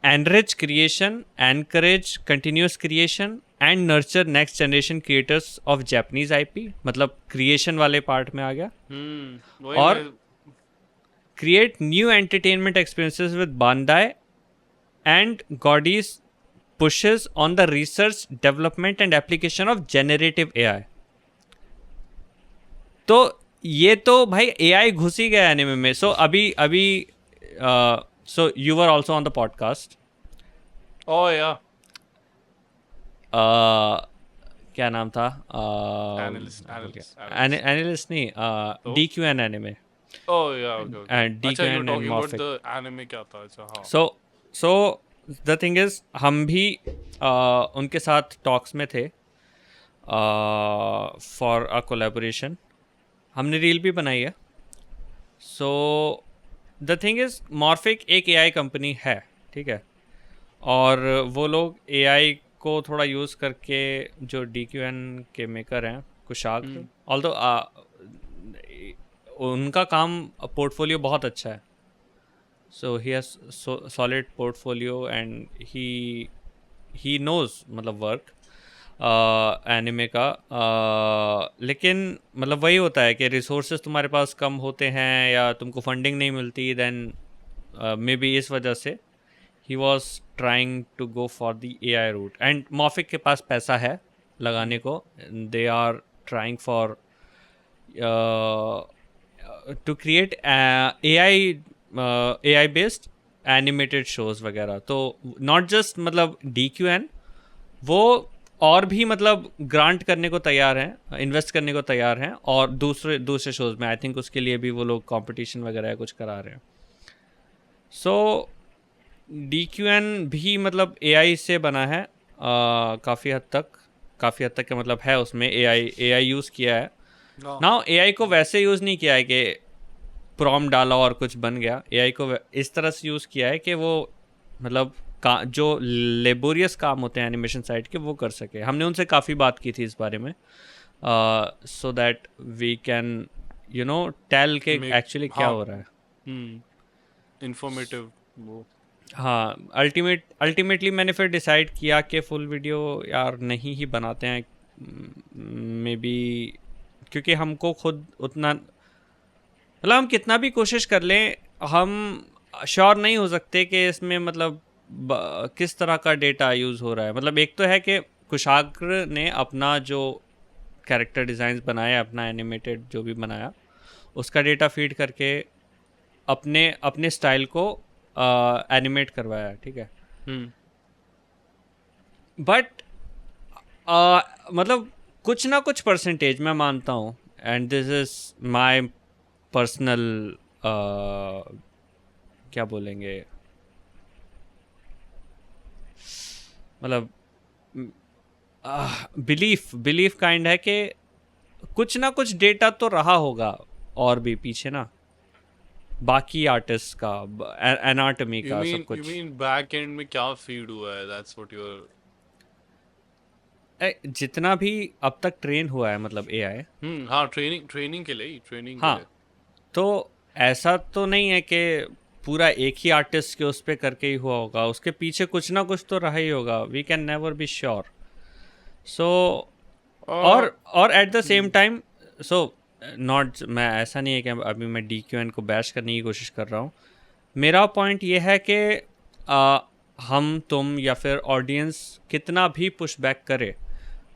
Enrich creation, encourage continuous creation and nurture next generation creators of Japanese IP. मतलब creation वाले पार्ट में आ गया। और create new entertainment experiences with Bandai and Gaudi's pushes on the research, development and application of generative AI. तो ये तो भाई AI घुस ही गया एनिमे में। सो अभी so you were also on the podcast. Oh yeah, क्या नाम था? एनालिस्ट नहीं, DQN anime. Oh yeah, okay. And अच्छा, you DQN and talking about Morphic. The anime क्या था? अच्छा, हाँ। सो द थिंग इज, हम भी उनके साथ टॉक्स में थे फॉर अ कोलैबोरेशन। हमने रील भी बनाई है। So the thing is, morphic एक एआई कंपनी है, ठीक है, और वो लोग एआई को थोड़ा यूज़ करके, जो DQN के मेकर हैं कुशाग्र, ऑल्दो उनका काम पोर्टफोलियो बहुत अच्छा है। So he has solid portfolio and he knows मतलब work एनिमे का। लेकिन मतलब वही होता है कि रिसोर्सेज तुम्हारे पास कम होते हैं या तुमको फंडिंग नहीं मिलती, देन मे बी इस वजह से ही was trying to go for the AI route. And Morphic के पास पैसा है लगाने को, they are trying for to create AI based animated shows वगैरह। तो नॉट जस्ट मतलब DQN, वो और भी मतलब ग्रांट करने को तैयार हैं, इन्वेस्ट करने को तैयार हैं, और दूसरे शोज में आई थिंक उसके लिए भी वो लोग कंपटीशन वगैरह कुछ करा रहे हैं। सो DQN भी मतलब AI से बना है काफ़ी हद तक का मतलब है, उसमें AI यूज़ किया है। नाउ AI को वैसे यूज़ नहीं किया है कि प्रॉम्प्ट डाला और कुछ बन गया। AI को इस तरह से यूज़ किया है कि वो मतलब जो लेबोरियस काम होते हैं एनिमेशन साइड के, वो कर सके। हमने उनसे काफ़ी बात की थी इस बारे में, so that we can you know tell के एक्चुअली क्या हो रहा है। इंफॉर्मेटिव वो। हाँ, अल्टीमेटली मैंने फिर डिसाइड किया कि फुल वीडियो यार नहीं ही बनाते हैं, मे बी, क्योंकि हमको खुद उतना मतलब हम कितना भी कोशिश कर लें, हम श्योर नहीं हो सकते कि इसमें मतलब किस तरह का डेटा यूज़ हो रहा है। मतलब एक तो है कि कुशाग्र ने अपना जो कैरेक्टर डिज़ाइंस बनाया, अपना एनिमेटेड जो भी बनाया, उसका डेटा फीड करके अपने स्टाइल को एनिमेट करवाया, ठीक है। बट मतलब कुछ ना कुछ परसेंटेज मैं मानता हूँ, and this is my personal क्या बोलेंगे, मतलब बिलीफ काइंड है कि कुछ ना कुछ डेटा तो रहा होगा और भी पीछे ना, बाकी आर्टिस्ट का, एनाटॉमी का, सब कुछ। You mean बैक एंड में क्या फीड हुआ है? That's what you're... जितना भी अब तक ट्रेन हुआ है मतलब AI, हाँ, ट्रेनिंग के लिए। हाँ, तो ऐसा तो नहीं है कि पूरा एक ही आर्टिस्ट के उस पर करके ही हुआ होगा, उसके पीछे कुछ ना कुछ तो रहा ही होगा। We can never be sure. So और at the same time, so not, मैं ऐसा नहीं है कि अभी मैं DQN को बैश करने की कोशिश कर रहा हूँ। मेरा पॉइंट ये है कि हम, तुम या फिर ऑडियंस कितना भी पुश बैक करे,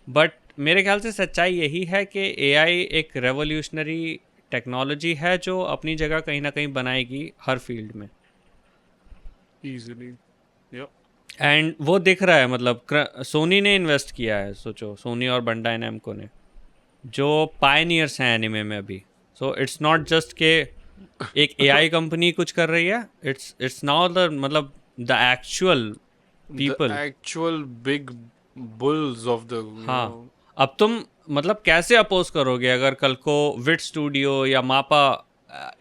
बट मेरे ख्याल से सच्चाई यही है कि AI एक रेवोल्यूशनरी टेक्नोलॉजी है जो अपनी जगह कहीं ना कहीं बनाएगी हर फील्ड में। Easily. Yep. एंड वो दिख रहा है, मतलब सोनी ने इन्वेस्ट किया है, सोचो, सोनी और बंडाई नैमको ने, जो पायनियर्स हैं एनिमे में अभी। सो इट्स नॉट जस्ट के एक एआई कंपनी कुछ कर रही है, इट्स नाउ द, मतलब the actual the people. Actual big bulls of the हाँ, अब तुम मतलब कैसे अपोज करोगे अगर कल को विट स्टूडियो या मापा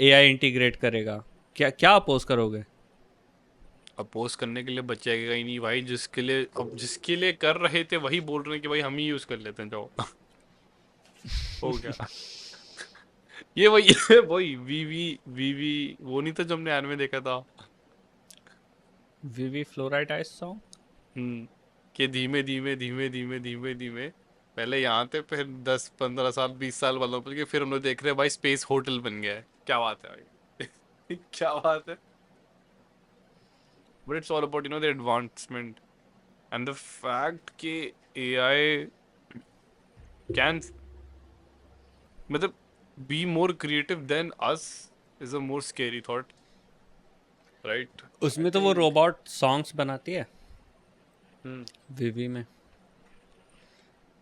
एआई इंटीग्रेट करेगा? क्या क्या अपोज करोगे? अपोज करने के लिए बचेगा ही नहीं भाई, जिसके लिए अब जिसके लिए कर रहे थे वही बोल रहे हैं कि भाई हम ही यूज कर लेते हैं, जाओ। हो गया। ये वही वही वीवी वीवी, वो नहीं था जो हमने एनिमे देखा था। वीवी फ्लोराइड आइस सॉन्ग। कि धीमे धीमे धीमे धीमे धीमे धीमे पहले यहाँ थे, फिर 10 15 साल 20 साल वालों पर, फिर हम लोग देख रहे हैं भाई स्पेस होटल बन गया है। क्या बात है भाई। क्या बात है। But it's all about the advancement and the fact कि एआई कैन, मतलब be more creative than us, is a more scary thought, right? I उसमें तो वो थिंक। रोबोट सॉन्ग्स बनाती है वीवी में।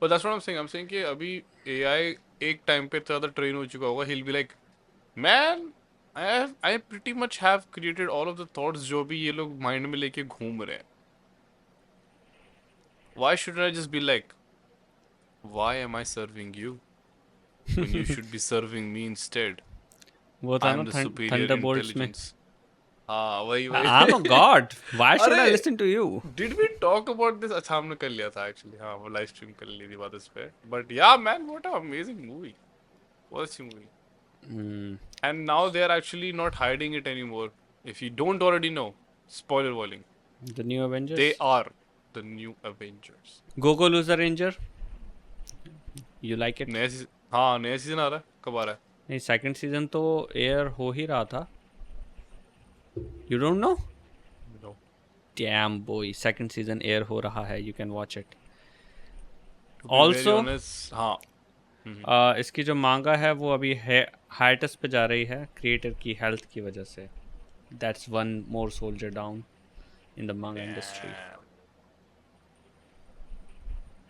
But that's what I'm saying. I'm saying कि अभी AI एक टाइम पे ज़्यादा ट्रेन हो चुका होगा. He'll be like, man, I pretty much have created all of the thoughts जो भी ये लोग माइंड में लेके घूम रहे हैं. Why shouldn't I just be like, why am I serving you when you should be serving me instead? वो था I ना am the superior थंडरबोल्ट्स में, intelligence. हाँ वही आई एम अ वही. गॉड, व्हाई शुड आई अरे listen to you? Did we talk about this? अच्छा हमने कर लिया था एक्चुअली, हाँ वो लाइव स्ट्रीम कर ली थी बात इस पे. बट या man, what a amazing movie. बहुत अच्छी movie. And now they are actually not hiding it anymore. If you don't already know, spoiler warning, the new they Avengers, are the new Avengers. Gogo loser ranger, you like it? नया season, हाँ नया season आ रहा है, कब आ रहा है? नहीं, second season तो एयर हो ही रहा था। You don't no? No. Dam boy, second season air हो रहा है, you can watch it. To be very also honest, हाँ. इसकी जो मांगा है वो अभी है हाइटस पे जा रही है क्रिएटर की हेल्थ की वजह से। That's one more soldier down in the मांगा industry. Damn.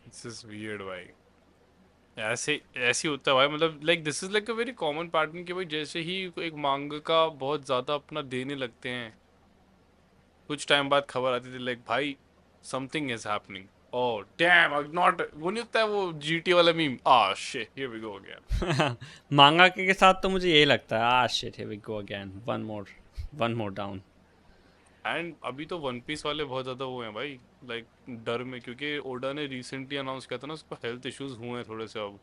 This is weird भाई. ऐसे ऐसे ही होता है भाई, मतलब like this is like a very common pattern कि भाई जैसे ही एक मांगा का बहुत ज़्यादा अपना देने लगते हैं, कुछ टाइम बाद खबर आती थी लाइक भाई something is happening. Oh damn, not, वो नहीं होता है वो जीटी वाला meme, ah shit here we go again. Manga के साथ तो मुझे यही लगता है, ah shit here we go again, one more down. And अभी तो वन पीस वाले बहुत ज़्यादा वो हैं भाई, लाइक डर में, क्योंकि ओडा ने रिसेंटली अनाउंस किया था ना उसको हेल्थ इश्यूज हुए हैं थोड़े से अब.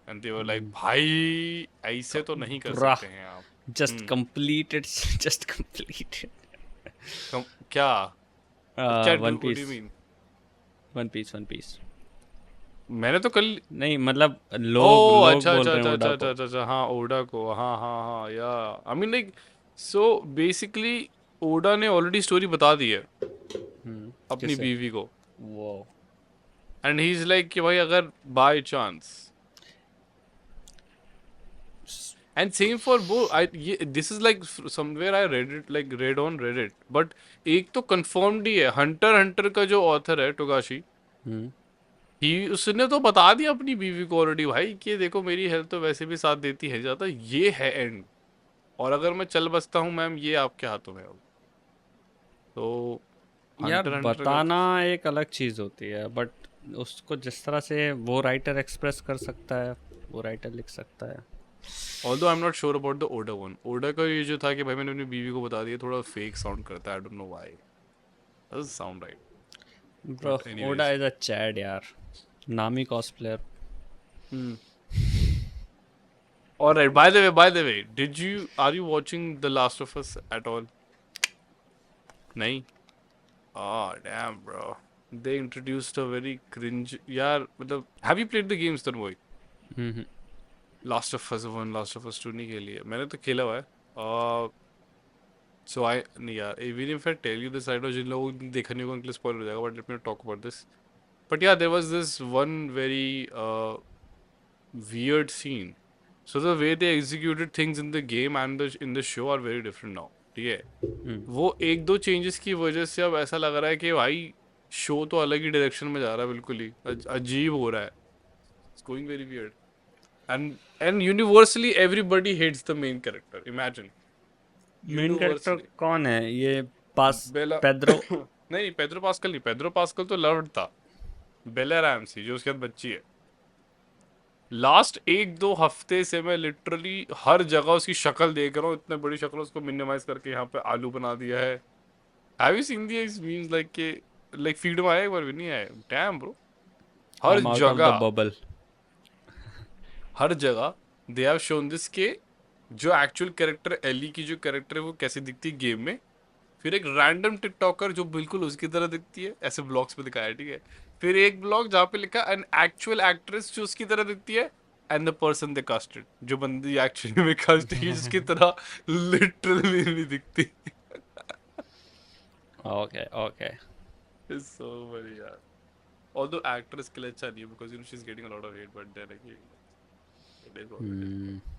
एंड दे वर लाइक भाई ऐसे तो नहीं कर बुरा, सकते हैं आप. जस्ट कंप्लीटेड, जस्ट कंप्लीटेड क्या क्या one what do you piece, mean? One piece, one piece. मैंने तो कल, नहीं मतलब लोग ओ लोग अच्छा बोल अच्छा रहे हैं अच्छा अच्छा ओडा अच्छा को। अच्छा अच्छा, हाँ ओडा को, हाँ हाँ हाँ yeah I mean like, so basically Oda ने ऑलरेडी स्टोरी बता दी है अपनी किससे? बीवी को. वो एंड ही इज लाइक कि भाई अगर by chance, and same for वो, आई ये this is like somewhere I read it, like red on Reddit, but एक तो कंफर्म्ड ही है, हंटर हंटर का जो ऑथर है टोगाशी, ही उसने तो बता दिया अपनी बीवी को ऑलरेडी भाई कि देखो मेरी हेल्थ तो वैसे भी साथ देती है ज्यादा, ये है एंड, और अगर मैं चल बसता हूँ मैम ये आपके हाथों में है अब. तो यार हंटर हंटर का बताना एक अलग चीज़ होती है, बट उसको जिस तरह से वो राइटर एक्सप्रेस कर सकता है, वो राइटर लिख सकता है। Although I am not sure about the Oda one. Oda का ये जो था कि भाई मैंने अपनी बीवी को बता दिया, थोड़ा फेक साउंड करता है, I don't know why, doesn't sound right. Bro, but Oda anyways, is a chad यार, Nami cosplayer. all right, by the way, are you watching The Last of Us at all? नहीं. Oh damn bro, they introduced a very cringe यार, मतलब have you played the games then boy? Last of Us 1, Last of Us 2 नहीं खेली है, मैंने तो खेला हुआ है. So I नहीं यार, even if I tell you this, I know जिन लोगों ने देखा नहीं होगा उनके लिए spoiler हो जाएगा, but let me not talk about this. But yeah, there was this one very weird scene. So the way they executed things in the game and in the show are very different now. ठीक है, वो एक दो changes की वजह से अब ऐसा लग रहा है कि भाई शो तो अलग ही डायरेक्शन में जा रहा है, बिल्कुल ही अजीब हो रहा है. It's going very weird. And universally everybody hates the main character. Imagine. Main character universally. कौन है ये? पास बेला. पेड्रो? नहीं, पेड्रो पास्कल नहीं. पेड्रो पास्कल तो लव्ड था. बेला रैमसी जो उसके बाद बच्ची है. लास्ट एक दो हफ्ते से मैं लिटरली हर जगह उसकी शक्ल देख रहा हूँ. इतने बड़ी शक्ल उसको मिनिमाइज करके यहाँ पे आलू बना दिया है. Have you seen this memes like के लाइक फीड में आया एक बार भी नहीं आया. Damn bro. I her am out of the जगह बबल. हर जगह दे हैव शोन दिस के जो एक्चुअल कैरेक्टर एली की जो कैरेक्टर है वो कैसी दिखती है गेम में. फिर एक रैंडम टिकटॉकर जो बिल्कुल उसकी तरह दिखती है, ऐसे ब्लॉग्स पे दिखाया, ठीक है. फिर एक ब्लॉग जहाँ पे लिखा एन एक्चुअल एक्ट्रेस जो उसकी तरह दिखती है, and the person they casted जो बंदी एक्चुअली में कास्ट की जिसकी तरह लिटरली नहीं दिखती. Okay okay. It's so funny यार. Although actress के लिए अच्छा नहीं है because you know she's getting a lot of hate, but then again it is what it is.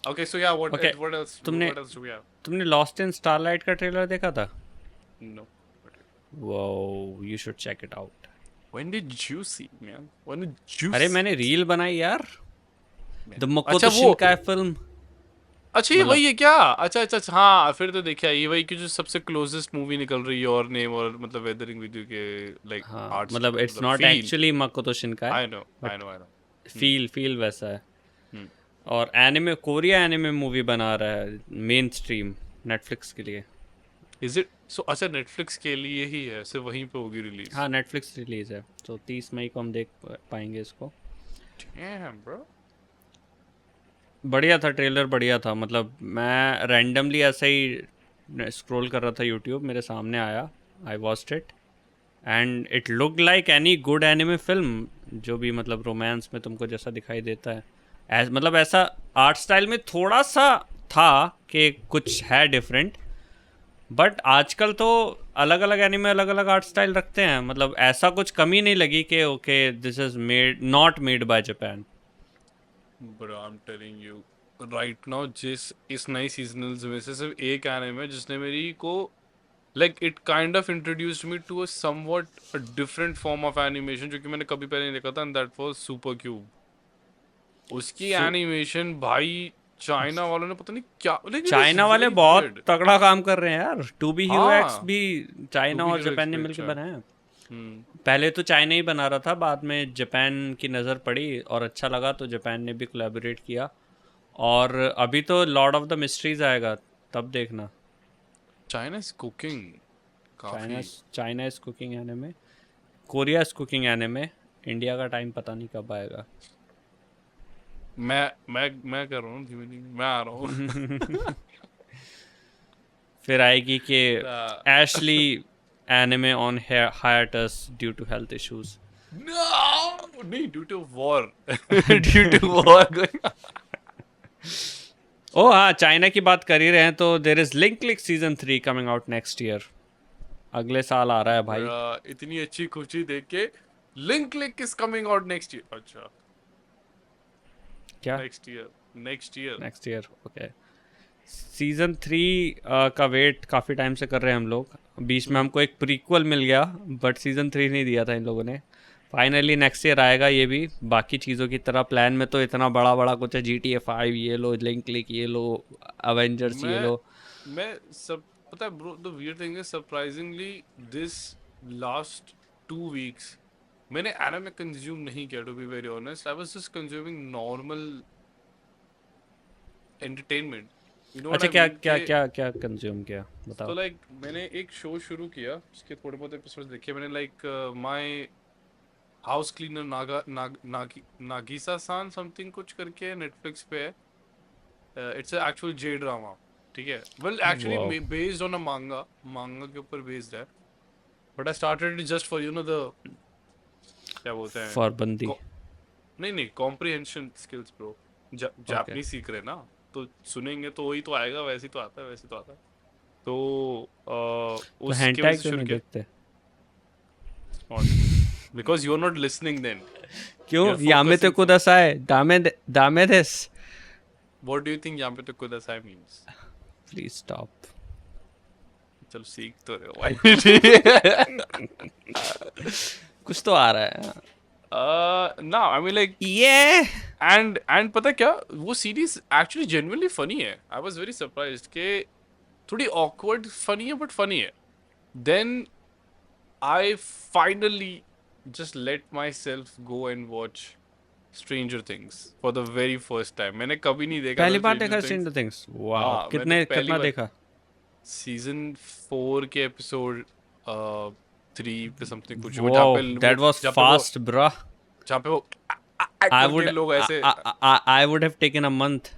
Okay, so yeah, what Okay, else? तुमने What else do we have? तुमने lost in starlight का trailer देखा था? No. Wow, you should check it out. When did you see, man? When did you अरे see? मैंने reel बनाई यार. The अच्छा, मकोतो वो- शिनकाई फिल्म. अच्छा ये मतलब- वही है क्या? अच्छा अच्छा अच्छा, हाँ फिर तो देखा. ये वही की जो सबसे क्लोजेस्ट मूवी निकल रही है और नेम और मतलब वेदरिंग विद यू के लाइक हाँ, आर्ट्स. मतलब it's not actually Makoto Shinkai. I know I know I know. Feel वैसा है. हम्म. और एनिमे, कोरिया एनिमे मूवी बना रहा है मेन स्ट्रीम नेटफ्लिक्स के लिए. Is it so? अच्छा, नेटफ्लिक्स के लिए ही है, सिर्फ वहीं पे होगी रिलीज. हाँ, नेटफ्लिक्स रिलीज है, तो 30 मई को हम देख पाएंगे इसको. Damn, bro. बढ़िया था ट्रेलर, बढ़िया था. मतलब मैं रैंडमली ऐसे ही स्क्रॉल कर रहा था यूट्यूब, मेरे सामने आया, I watched it and it look like any good anime film. जो भी मतलब रोमांस में तुमको जैसा दिखाई देता है, मतलब ऐसा आर्ट स्टाइल में थोड़ा सा था कि कुछ है डिफरेंट. बट आजकल तो अलग अलग एनिमे अलग अलग आर्ट स्टाइल रखते हैं. मतलब ऐसा कुछ कमी नहीं लगी कि okay this is made not made by Japan. Bro, I'm telling you, right now जिस इस नई सीजनल्स में से सिर्फ एक एनिमे है जिसने मेरी को like it kind of introduced me to a somewhat a different form of animation जो कि मैंने कभी पहले नहीं देखा था, and that was Super Cube. उसकी एनिमेशन भाई चाइना वालों ने पता नहीं क्या, like, it is चाइना वाले very बहुत weird. तगड़ा काम कर रहे हैं यार. टू बी हीरो एक्स हाँ, भी चाइना 2B और Hero जापान ने X भी मिलकर अच्छा है. बनाया. हम्म. पहले तो चाइना ही बना रहा था, बाद में जापान की नज़र पड़ी और अच्छा लगा तो जापान ने भी कोलैबोरेट किया. और अभी तो लॉर्ड ऑफ द मिस्ट्रीज आएगा, तब देखना. China is cooking चाइना काफी. China is cooking anime, Korea is cooking anime. India का टाइम पता नहीं कब आएगा. मैं कर रहा हूँ धीमे धीमे, मैं आ रहा हूँ. फिर आएगी कि Uh, एशली anime on hiatus due to health issues. No, नहीं, due to war. Due to war going on. ओ हाँ, चाइना की बात कर ही रहे हैं तो there is link click season 3 coming out next year. अगले साल आ रहा है भाई. इतनी अच्छी खुशी देख के link click is coming out next year. अच्छा, क्या? Next year. Next year, okay. Season 3 का वेट काफ़ी टाइम से कर रहे हैं हम लोग. बीच में हमको एक प्रीक्वल मिल गया बट सीजन 3 नहीं दिया था इन लोगों ने. फाइनली नेक्स्ट ईयर आएगा ये भी. बाकी चीज़ों की तरह प्लान में तो इतना बड़ा बड़ा कुछ है. GTA 5 ये लो, लिंक क्लिक ये लो, अवेंजर्स ये लो. मैं सब पता है bro. The weird thing is surprisingly this last 2 weeks मैंने एनिमे कंज्यूम नहीं किया, to be very honest. I was just consuming normal entertainment. You know अच्छा, क्या कंज्यूम किया तो बताओ. लाइक मैंने एक शो शुरू किया, उसके थोड़े बहुत एपिसोड्स देखे मैंने. लाइक माय हाउस क्लीनर नागिसा सान समथिंग कुछ करके नेटफ्लिक्स पे है. It's a actual J drama, ठीक है. Well actually based on a मांगा के ऊपर बेस्ड है. But I started it just for you know the क्या बोलते हैं, फॉर बंदी. नहीं कॉम्प्रिहेंशन स्किल्स ब्रो. जापानीज सीख रहे हैं ना, तो सुनेंगे तो वही तो आएगा. वैसे ही तो आता है. तो तो उसके हेंटाई वजह से क्यों शुरू नहीं किया. देखते? Because you're not listening then. क्यों? You're यामेते focusing- कुदासाई दामे देस. What do you think Yamete Kudasai means? Please stop. चलो सीख तो रहे हो भाई। कुछ तो आ रहा है। ना आई मीन लाइक ये एंड पता है क्या, वो सीरीज एक्चुअली जेन्युइनली फनी है। आई वाज वेरी सरप्राइज्ड कि थोड़ी ऑकवर्ड फनी है बट फनी है। Then I finally just let myself go and watch Stranger Things for the very first time. मैंने कभी नहीं देखा पहली था बार देखा स्ट्रेंजर थिंग्स। Stranger things? वाह, हाँ, मैंने कितने पहली कितना बार देखा? सीजन 4 के एपिसोड 3 पे समथिंग कुछ, वो वाओ, दैट वाज फास्ट ब्रा। जहाँ पे वो I करके would लोग ऐसे I would have taken a month.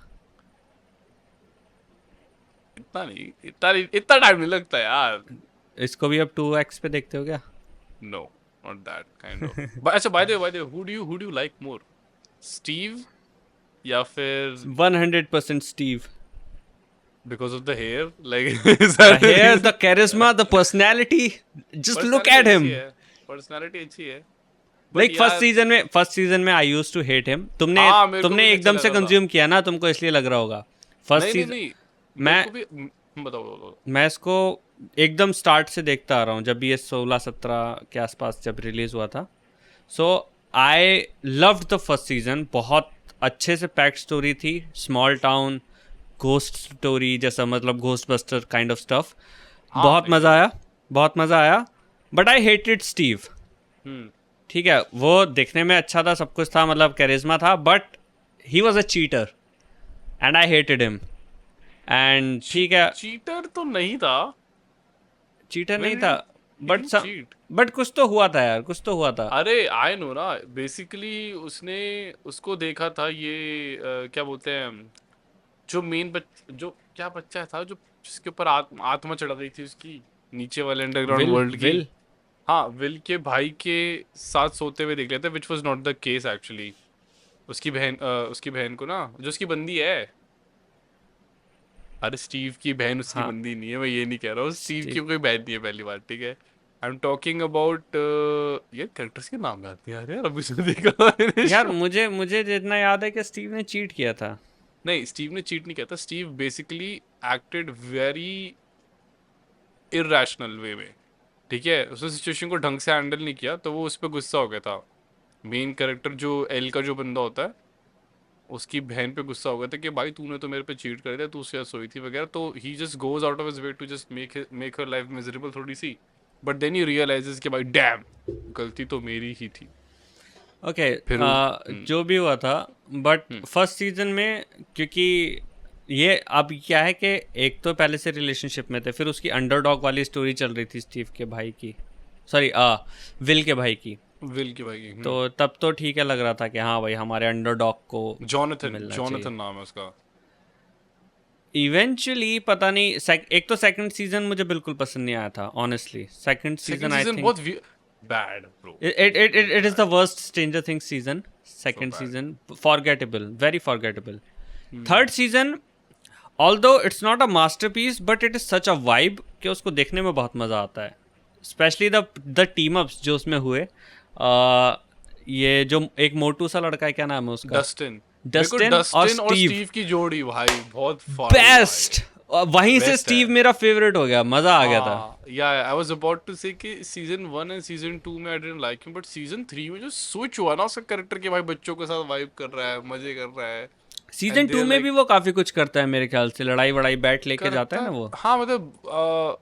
इतना टाइम नहीं लगता यार। इसको भी अब 2x पे देखते हो क्या? No, not that kind of. अच्छा, by the way who do you like more, Steve या फिर 100% Steve. Because of the hair, like The hair, the charisma, the personality. Just look at him. Personality अच्छी है Like first season में I used to hate him. हाँ, मेरे को तुमने भी अच्छा एकदम से लगा था। कंज्यूम किया ना, तुमको इसलिए लग रहा होगा। फर्स्ट नहीं सीजन मेरे को भी बताओ। मैं इसको एकदम स्टार्ट से देखता आ रहा हूँ, जब भी ये 16-17 के आसपास जब रिलीज हुआ था। So I loved the first season. बहुत अच्छे से पैक्ड स्टोरी थी, स्मॉल टाउन घोस्ट स्टोरी जैसा, मतलब ghost buster kind of stuff. बहुत मज़ा आया बट आई हेटेड स्टीव। ठीक है, वो देखने में अच्छा था, सब कुछ था, मतलब कैरिज्मा था, but he was a cheater and I hated him. And ठीक है, चीटर तो नहीं था, चीटर नहीं था बट cheat. बट कुछ तो हुआ था यार, कुछ तो हुआ था। अरे आई नो ना, बेसिकली उसने उसको देखा था ये क्या बोलते हैं, जो जो क्या बच्चा था जो जिसके ऊपर आत्मा चढ़ा गई थी उसकी, नीचे वाले अंडरग्राउंड वर्ल्ड की। विल हाँ, विल के भाई के साथ सोते हुए देख लेते, which was not the case actually. उसकी बहन को ना, जो उसकी बंदी है। अरे स्टीव की बहन उसकी हाँ, बंदी नहीं है, मैं ये नहीं कह रहा हूँ। स्टीव की स्टीव। कोई बहन नहीं है, पहली बात, ठीक है। आई एम टॉकिंग अबाउट ये कैरेक्टर्स के नाम याद नहीं आ रहे यार, अभी से देखा मैंने यार show। मुझे जितना याद है कि स्टीव ने चीट किया था। नहीं, स्टीव ने चीट नहीं किया था। Steve basically acted very irrational way में, ठीक है। उसने सिचुएशन को ढंग से हैंडल नहीं किया, तो वो उस पर गुस्सा हो गया था। मेन कैरेक्टर जो एल का जो बंदा होता है, उसकी बहन पे गुस्सा हो गया था कि भाई तूने तो मेरे पे चीट कर दिया, तू उसके साथ सोई थी वगैरह। तो he just goes out of his way to just make her life miserable थोड़ी सी। बट देन ही रियलाइजेस कि भाई डैम, गलती तो मेरी ही थी। ओके, जो भी हुआ था, बट फर्स्ट सीजन में क्योंकि ये अब क्या है कि एक तो पहले से रिलेशनशिप में थे, फिर उसकी अंडरडॉग वाली स्टोरी चल रही थी स्टीव के भाई की, सॉरी विल के भाई की। विल के भाई की। तो तब तो ठीक है, लग रहा था कि हाँ भाई हमारे अंडरडॉग को जॉनथन नाम है उसका। इवेंचुअली पता नहीं, एक तो सेकंड सीजन मुझे बिल्कुल पसंद नहीं आया था honestly. Second season I think बहुत bad bro. it is the worst Stranger Things season. Second season forgettable, very forgettable. Third season, although it's not a masterpiece, but it is such a vibe कि उसको देखने में बहुत मज़ा आता है। Especially the team ups जो उसमें हुए। ये जो एक मोटू सा लड़का है, क्या नाम है उसका? डस्टिन और स्टीव की जोड़ी भाई बहुत बेस्ट। वहीं से स्टीव मेरा फेवरेट हो गया, मजा आ गया था। या आई वाज अबाउट टू से कि सीजन 1 एंड सीजन 2 में I didn't like him, but season 3 में जो स्विच हुआ ना उसका कैरेक्टर के, भाई बच्चों के साथ वाइब कर रहा है, मजे कर रहा है। सीजन 2 में भी वो काफी कुछ करता है मेरे ख्याल से, लड़ाई वड़ाई बैट लेके जाता है ना वो। हाँ मतलब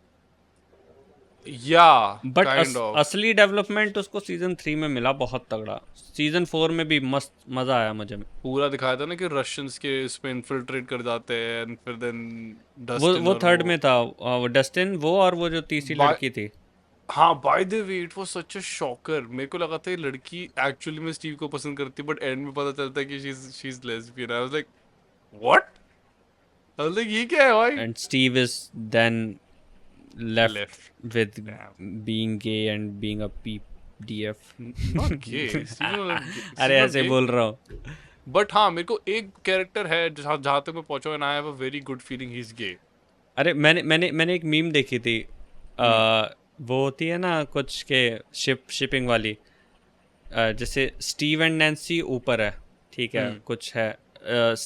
या बट असली डेवलपमेंट उसको सीजन 3 में मिला बहुत तगड़ा। सीजन 4 में भी मस्त मजा आया मुझे। पूरा दिखाया था ना कि रशियंस के इसमें इन्फिल्ट्रेट कर जाते हैं, एंड फिर देन वो थर्ड में था, डस्टिन वो, और वो जो तीसरी लड़की थी। हाँ, bye the way it was such a shocker. मेरे को लगा था ये लड़की एक्चुअली में स्टीव को पसंद करती, बट एंड में पता चलता है कि she is lesbian. I was like what, I was like ये क्या है भाई। And Steve is then left with being gay and being a PDF. Not gay. अरे ऐसे बोल रहा हूँ। बट हाँ, मेरे को एक कैरेक्टर है जहाँ तक मैं पहुंचा, and I have a very good feeling he is gay. अरे मैंने एक मीम देखी थी, वो होती है ना कुछ के शिपिंग वाली, जैसे स्टीव एंड नैन्सी ऊपर है, ठीक है, कुछ है,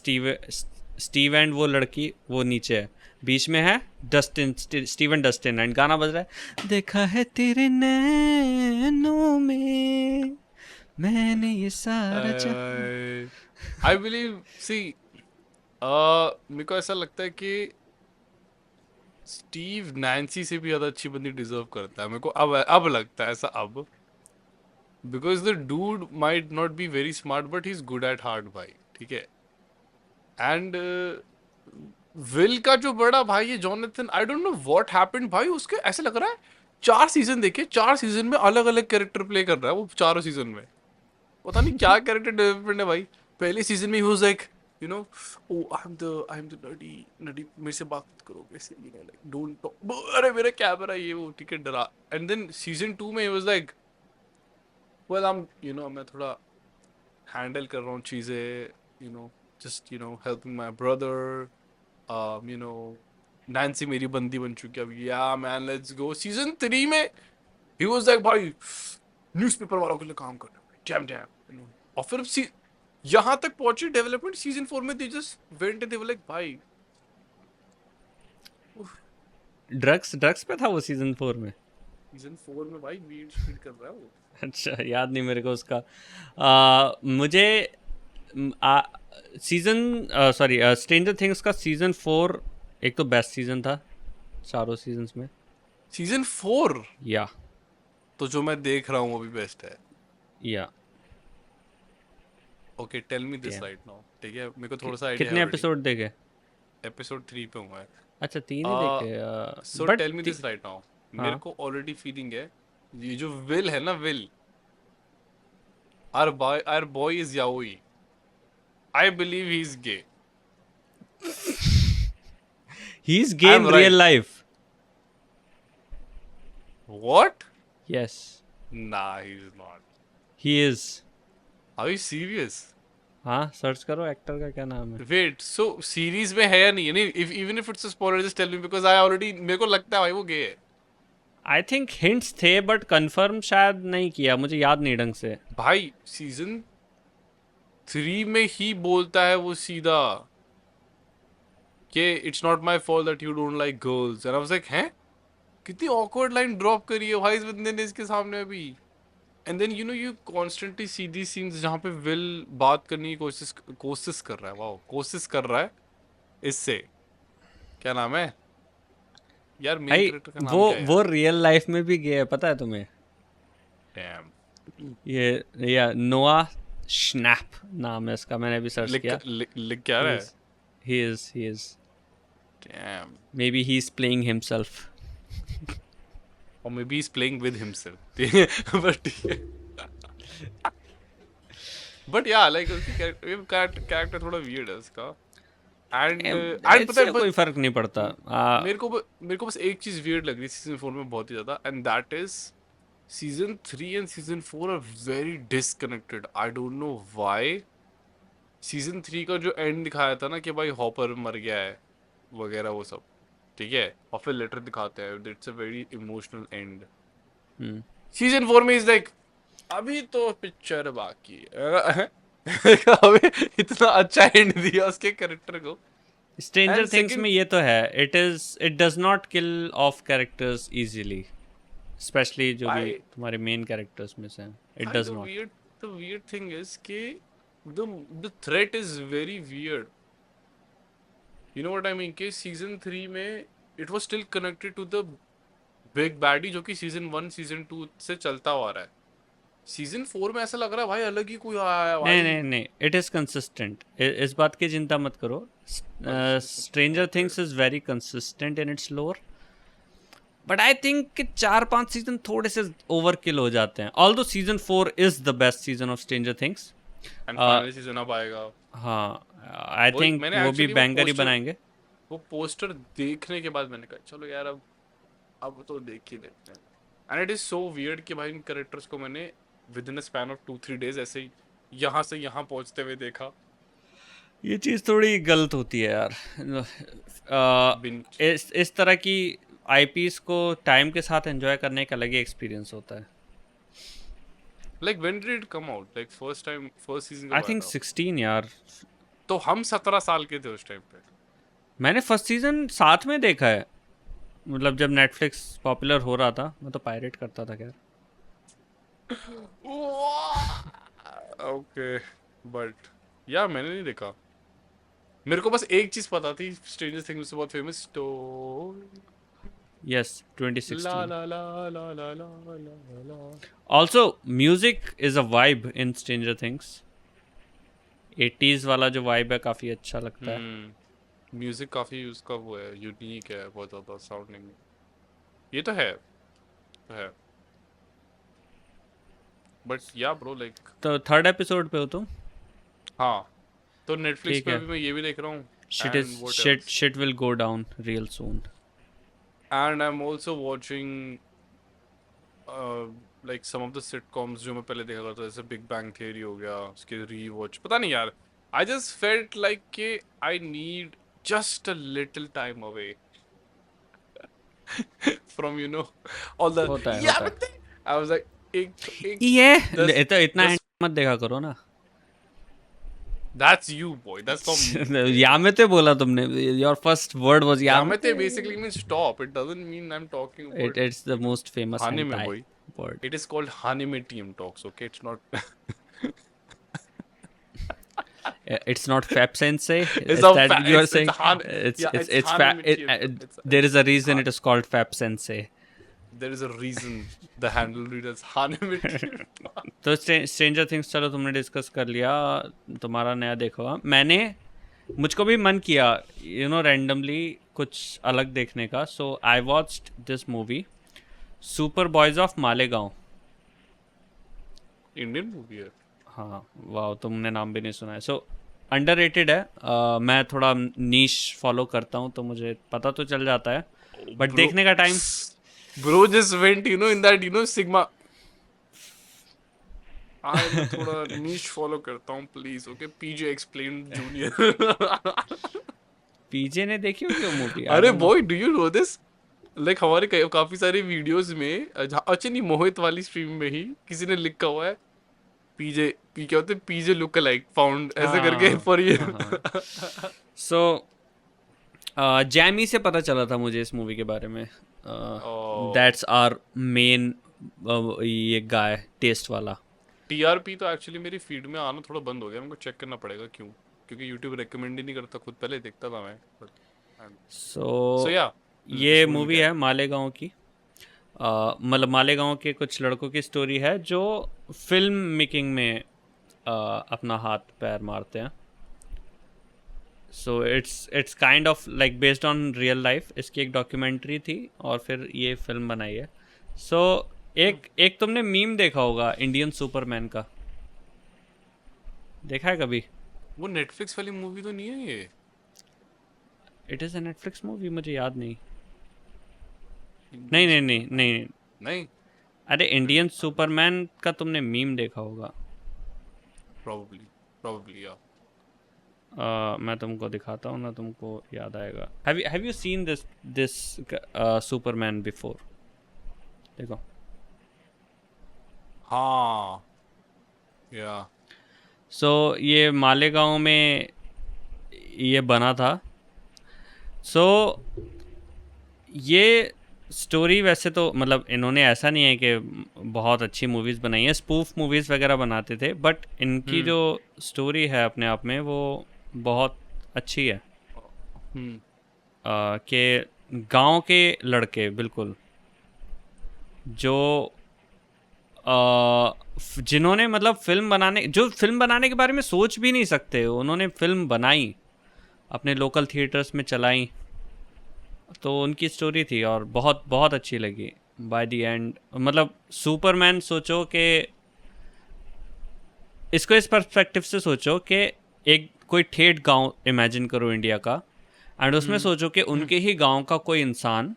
स्टीव एंड वो लड़की वो नीचे है, बीच में है डस्टिन, स्टीवन डस्टिन, एंड गाना बज रहा है, देखा है तेरे नैनों में मैंने ये सारा आई बिलीव सी मेरे को ऐसा लगता है कि स्टीव नैन्सी से भी ज्यादा अच्छी बंदी डिजर्व करता है, मेरे को अब लगता है ऐसा अब, because the dude might not be very smart but he is good at heart भाई, ठीक है। एंड विल का जो बड़ा भाई है Jonathan, I don't know what happened भाई, उसके ऐसे लग रहा है 4 सीजन देखे, 4 सीजन में अलग अलग कैरेक्टर प्ले कर रहा है वो चारों सीजन में, पता नहीं क्या कैरेक्टर डेवलपमेंट है भाई। पहले सीजन में ही was like you know, oh I am the नडी नडी, मेरे से बात मत करो वैसे, you know like don't talk, अरे मेरा कैमरा ये वो, ठीक है डरा। एंड देन सीजन 2 में ही was like well I am you know, मैं थोड़ा हैंडल कर रहा हूँ चीजें, you know just you know helping my brother, you know Nancy मेरी बंदी बन चुकी है अब, या मैन लेट्स गो। सीजन 3 में ही वाज लाइक भाई न्यूज़पेपर वालों के लिए काम करना, डैम डैम, यू नो। और फिर यहाँ तक पहुंची डेवलपमेंट, सीजन 4 में they just went and they were like भाई ड्रग्स पे था वो सीजन 4 में। सीजन 4 में भाई वीड स्पीड कर रहा है वो। अच्छा, याद नहीं मेरे को उसका। मुझे सीजन सॉरी स्ट्रेंजर थिंग्स का सीजन 4 एक तो बेस्ट सीजन था चारों सीजन्स में। सीजन 4 या तो जो मैं देख रहा हूँ वो भी बेस्ट है। या okay tell me this Yeah. Right now, ठीक है, मेरे को थोड़ा सा आइडिया कितने है एपिसोड देखे? एपिसोड 3 पे हूँ मैं। अच्छा, 3 ही देखे। So tell me this right now, मेरे को ऑलरेडी फीलिंग है ये जो विल है ना, Will our boy is yaoi, I believe he's gay. He is gay in I'm real right. Life. What? Yes, Nah, he's not. ही इज। Are you serious? हाँ, सर्च करो एक्टर का क्या नाम है। Wait, so सीरीज में है या नहीं? नहीं, even if it's a spoiler, just tell me because I already, मेरे को लगता है भाई वो gay है। आई थिंक हिंट्स थे बट कंफर्म शायद नहीं किया, मुझे याद नहीं ढंग से। भाई सीजन 3 में ही बोलता है वो सीधा कि it's not my fault that you don't like girls, and I was like हैं, कितनी ऑकवर्ड लाइन ड्रॉप करी है भाई इस बंदे ने इसके सामने अभी। And then you know you constantly see the scenes जहाँ पे विल बात करने की कोशिश कर रहा है, वाओ कोशिश कर रहा है इससे, क्या नाम है यार मेन भाई कैरेक्टर का नाम वो क्या है वो रियल लाइफ में भी गया है, पता है तुम्हें? डैम ये या नोआ स्नैप नाम है इसका, मैंने भी सर्च किया। लिख क्या रहा है he is damn, maybe he is playing himself. और maybe is playing with himself but but या लाइक उसकी कैरेक्टर थोड़ा वियर्ड है उसका। एंड पता है कोई फर्क नहीं पड़ता। मेरे को बस एक चीज वियर्ड लग रही है सीजन 4 में बहुत ही ज्यादा, and that is season 3 and season 4 are very disconnected, I don't know why. Season 3 का जो एंड दिखाया था ना कि भाई हॉपर मर गया है वगैरह वो सब, ठीक है, और फिर लेटर दिखाते हैं, it's a very emotional and. Season 4 में इज लाइक अभी तो पिक्चर बाकी है अभी इतना अच्छा एंड दिया उसके कैरेक्टर को। स्ट्रेंजर And थिंग्स second- में ये तो है, it does not kill of characters easily, specially जो भी Why? तुम्हारे मेन कैरेक्टर्स में से हैं, it Why does not. the weird thing is कि the threat is very weird. You know what I mean? कि season 3 में it was still connected to the big baddie जो कि season 1 season 2 से चलता हुआ रहा है। सीजन 4 में ऐसा लग रहा है भाई अलग ही कोई आया है भाई। नहीं, इट इज कंसिस्टेंट, इस बात की चिंता मत करो। Stranger things is very consistent in its लोर, बट आई थिंक कि 4-5 सीजन थोड़े से ओवरकिल हो जाते हैं। Although season 4 is the best season of stranger things. And finally season अब आएगा। हाँ, आई थिंक मैंने वो भी actually बैंगर ही poster- बनाएंगे। वो पोस्टर देखने के बाद मैंने कहा चलो यार अब तो देख ही लेते हैं। And it is so weird कि भाई इन कैरेक्टर्स को मैंने with in a span of 2-3 days ऐसे ही यहाँ से यहाँ पहुँचते हुए देखा। ये चीज़ थोड़ी गलत होती है यार। Binge- इस तरह की आईपीएस को टाइम के साथ एंजॉय करने का अलग ही एक्सपीरियंस होता है। Like when did it come out? Like first season आई कब थिंक आया था? 16 यार। तो हम 17 साल के थे उस टाइम पे। मैंने फर्स्ट सीजन साथ में देखा है, मतलब जब नेटफ्लिक्स पॉपुलर हो रहा था, मैं तो पायरेट करता था खैर। ओके, बट या मैंने नहीं देखा। मेरे को बस एक चीज पता थी, स्ट्रेंजर थिंग्स से बहुत फेमस तो yes, la 2016। La la la la la la la. Also music is a vibe in Stranger Things. 80s वाला जो वाइब है काफ़ी अच्छा लगता है। म्यूजिक काफी उसका वो है, यूनिक है बहुत ज्यादा साउंडिंग। ये तो है। बट या ब्रो लाइक, तो थर्ड एपिसोड पे हो तुम? हाँ, तो नेटफ्लिक्स ठीक पे है। अभी मैं ये भी देख रहा हूँ। Shit is and what shit else, shit will go down real soon. And I am also watching like some of the sitcoms जो मैं पहले देखा करता था, जैसे बिग बैंग थियरी हो गया, उसके रीवॉच, पता नहीं यार, आई जस्ट फेल्ट लाइक कि I need just a little time away from all the होता है, या होता बट है। आई वाज लाइक एक ये 10 तो इतना एंड 10 मत देखा करो ना। That's you boy, that's not me, okay. यामेते बोला तुमने, योर फर्स्ट वर्ड वाज यामेते यामेते। basically means stop, it doesn't mean I'm talking about It's the most famous anime hentai boy. word. It is called anime team talks, okay, it's not It's not Fap Sensei. it's Is a that what you are it's saying? Han, It's yeah, it's it's it's anime team, there is a it's reason it is called Fap Sensei. there is a reason the handle read as anime team talk. तो stranger things चलो तुमने discuss कर लिया, तुम्हारा नया देखा हुआ। मैंने, मुझको भी मन किया रैंडमली कुछ अलग देखने का, so I watched this movie super boys of Malegaon. Indian movie है। हाँ, वाह, तुमने नाम भी नहीं सुना है। सो अंडररेटेड है। मैं थोड़ा नीश फॉलो करता हूँ तो मुझे पता तो चल जाता है, बट Bro, देखने का time. bro just went in that sigma। मैं थोड़ा niche follow करता हूँ please, okay, PJ explain junior. PJ ने देखी होगी वो मूवी, आई अरे don't know. Boy, do you know this, like हमारे काफी सारे वीडियोस में अच्छा नहीं, मोहित वाली स्ट्रीम में ही किसी ने लिखा हुआ है पीजे, पी क्या होते हैं, पीजे लुक लाइक फाउंड ऐसे करके हाँ फॉर ये। हाँ हाँ। सो जैमी से पता चला था मुझे इस मूवी के बारे में। दैट्स आर मेन ये गाय टेस्ट वाला। टीआरपी तो एक्चुअली मेरी फीड में आना थोड़ा बंद हो गया, मेरे को चेक करना पड़ेगा क्यों, क्योंकि यूट्यूब रिकमेंड ही नहीं करता, खुद पहले देखता था मैं, सो सो या ये इस मूवी में मूवी क्या है। है मालेगांव की। मतलब मालेगांव के कुछ लड़कों की स्टोरी है जो फिल्म मेकिंग में अपना हाथ पैर मारते हैं। So it's kind of like based on real life. इसकी एक डॉक्यूमेंट्री थी और फिर ये फिल्म बनाई है। सो एक एक तुमने मीम देखा होगा इंडियन सुपरमैन का, देखा है कभी? वो नेटफ्लिक्स वाली मूवी तो नहीं है ये? It is a Netflix movie, मुझे याद नहीं। नहीं इंडियन नहीं नहीं सुपरमैन, नहीं। नहीं, अरे इंडियन सुपरमैन का तुमने मीम देखा होगा। प्रोबेबली प्रोबेबली या। मैं तुमको दिखाता हूँ ना, तुमको याद आएगा। Have you seen this this Superman before? देखो। हाँ, या सो ये मालेगांव में ये बना था। सो ये स्टोरी वैसे तो मतलब इन्होंने ऐसा नहीं है कि बहुत अच्छी मूवीज़ बनाई हैं, स्पूफ मूवीज़ वगैरह बनाते थे, बट इनकी जो स्टोरी है अपने आप में वो बहुत अच्छी है। हम्म कि गांव के लड़के बिल्कुल जो जिन्होंने मतलब फिल्म बनाने के बारे में सोच भी नहीं सकते, उन्होंने फिल्म बनाई, अपने लोकल थिएटर्स में चलाई। तो उनकी स्टोरी थी और बहुत बहुत अच्छी लगी बाय द एंड। मतलब सुपरमैन, सोचो कि इसको इस पर्सपेक्टिव से सोचो कि एक कोई ठेठ गांव इमेजिन करो इंडिया का, एंड उसमें सोचो कि उनके ही गांव का कोई इंसान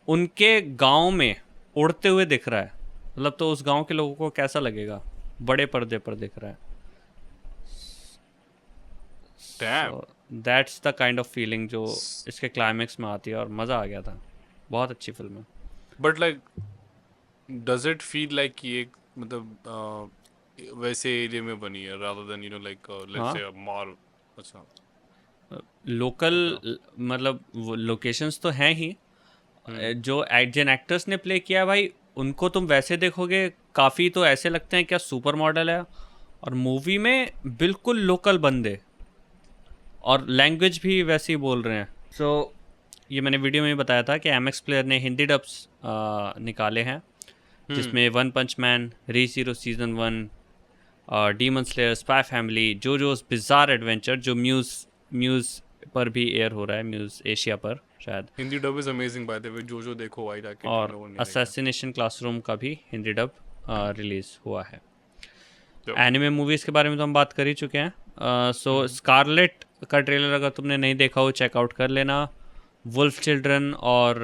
उनके गांव में उड़ते हुए दिख रहा है। मतलब तो उस गांव के लोगों को कैसा लगेगा, बड़े पर्दे पर दिख रहा है। Dam. So that's the kind of feeling जो इसके क्लाइमेक्स में आती है, और मज़ा आ गया था। बहुत अच्छी फिल्म है। But like does it feel like कि एक वैसे एरिया में बनी है, रादर देन लाइक लेट्स हाँ से मार। अच्छा, लोकल मतलब वो लोकेशंस तो हैं ही, जो जिन एक्टर्स ने प्ले किया है भाई, उनको तुम वैसे देखोगे काफ़ी तो ऐसे लगते हैं क्या सुपर मॉडल है, और मूवी में बिल्कुल लोकल बंदे, और लैंग्वेज भी वैसे ही बोल रहे हैं। सो ये मैंने वीडियो में भी बताया था कि एमएक्स प्लेयर ने हिंदी डब्स निकाले हैं, जिसमें वन पंच man, re zero season 1, demon slayer, spy family, JoJo's bizarre adventure जो म्यूज़ पर भी एयर हो रहा है, म्यूज़ एशिया पर शायद, Hindi dub is amazing bye the वे, जो देखो भाई जाके जिन और लोगों ने नहीं देखा। असैसिनेशन क्लासरूम का भी हिंदी डब रिलीज़ हुआ है। तो एनिमे मूवीज़ के बारे में तो हम बात कर ही चुके हैं। सो स्कारलेट का ट्रेलर अगर तुमने नहीं देखा हो चेकआउट कर लेना। वुल्फ चिल्ड्रन और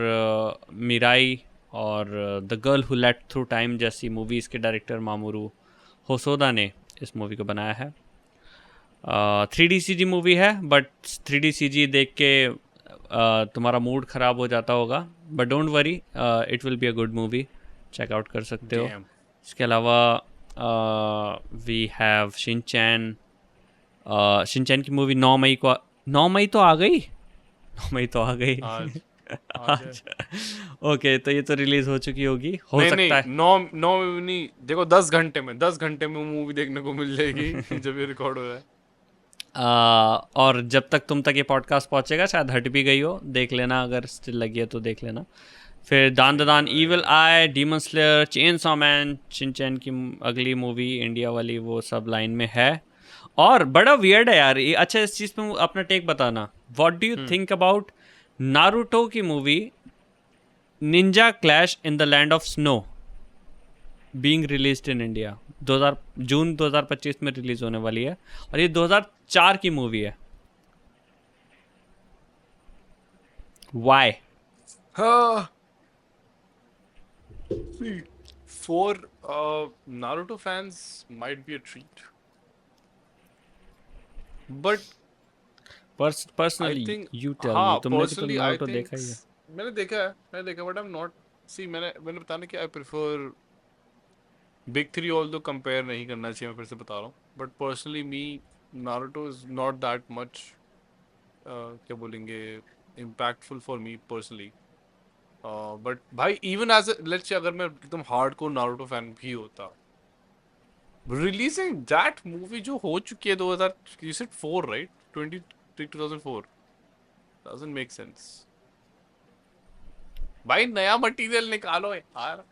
मिराई और The Girl Who Leapt Through Time जैसी मूवीज़ के डायरेक्टर मामोरू होसोदा ने इस मूवी को बनाया है। 3D CG मूवी है, बट 3D CG देख के तुम्हारा मूड ख़राब हो जाता होगा, but don't worry, it will be a good movie, check out कर सकते हो। डैम, इसके अलावा वी हैव शिनचैन। शिनचैन की मूवी 9 मई को 9 मई तो आ गई, 9 मई तो आ गई आज आज है। आज। ओके, तो ये तो रिलीज हो चुकी होगी, हो नहीं सकता नहीं, है। नौ नौ नहीं, देखो 10 घंटे में मूवी देखने को मिल जाएगी जब ये रिकॉर्ड हो रहा है। और जब तक तुम तक ये पॉडकास्ट पहुंचेगा शायद हट भी गई हो, देख लेना, अगर स्टिल लगी है तो देख लेना। फिर दान ददान, evil eye, demon slayer, chainsaw man, Shinchan की अगली मूवी इंडिया वाली वो सब लाइन में है। और बड़ा वियर्ड है यार ये। अच्छा, इस चीज़ पे अपना टेक बताना, what do you think about Naruto की movie ninja clash in the land of snow being released in India. June 2025 में रिलीज होने वाली है, और ये 2004 की मूवी है। वाई? हाँ, for Naruto fans might be a treat, but I personally think, you tell me, हाँ, तुमने भी तो personally I नारुतो think देखा ही है। मैंने देखा बट I'm not, see, मैंने बताने कि I prefer big three, all दो कंपेयर नहीं करना चाहिए, मैं फिर से बता रहा हूँ, but personally me Naruto is not that much, क्या बोलेंगे, impactful for me personally. But भाई इवन एज लेट्स से अगर मैं एकदम हार्डकोर नारुतो फैन भी होता, रिलीजिंग दैट मूवी जो हो चुकी है 2000, you said 4 right, 2004, doesn't make sense. भाई नया मटेरियल निकालो यार।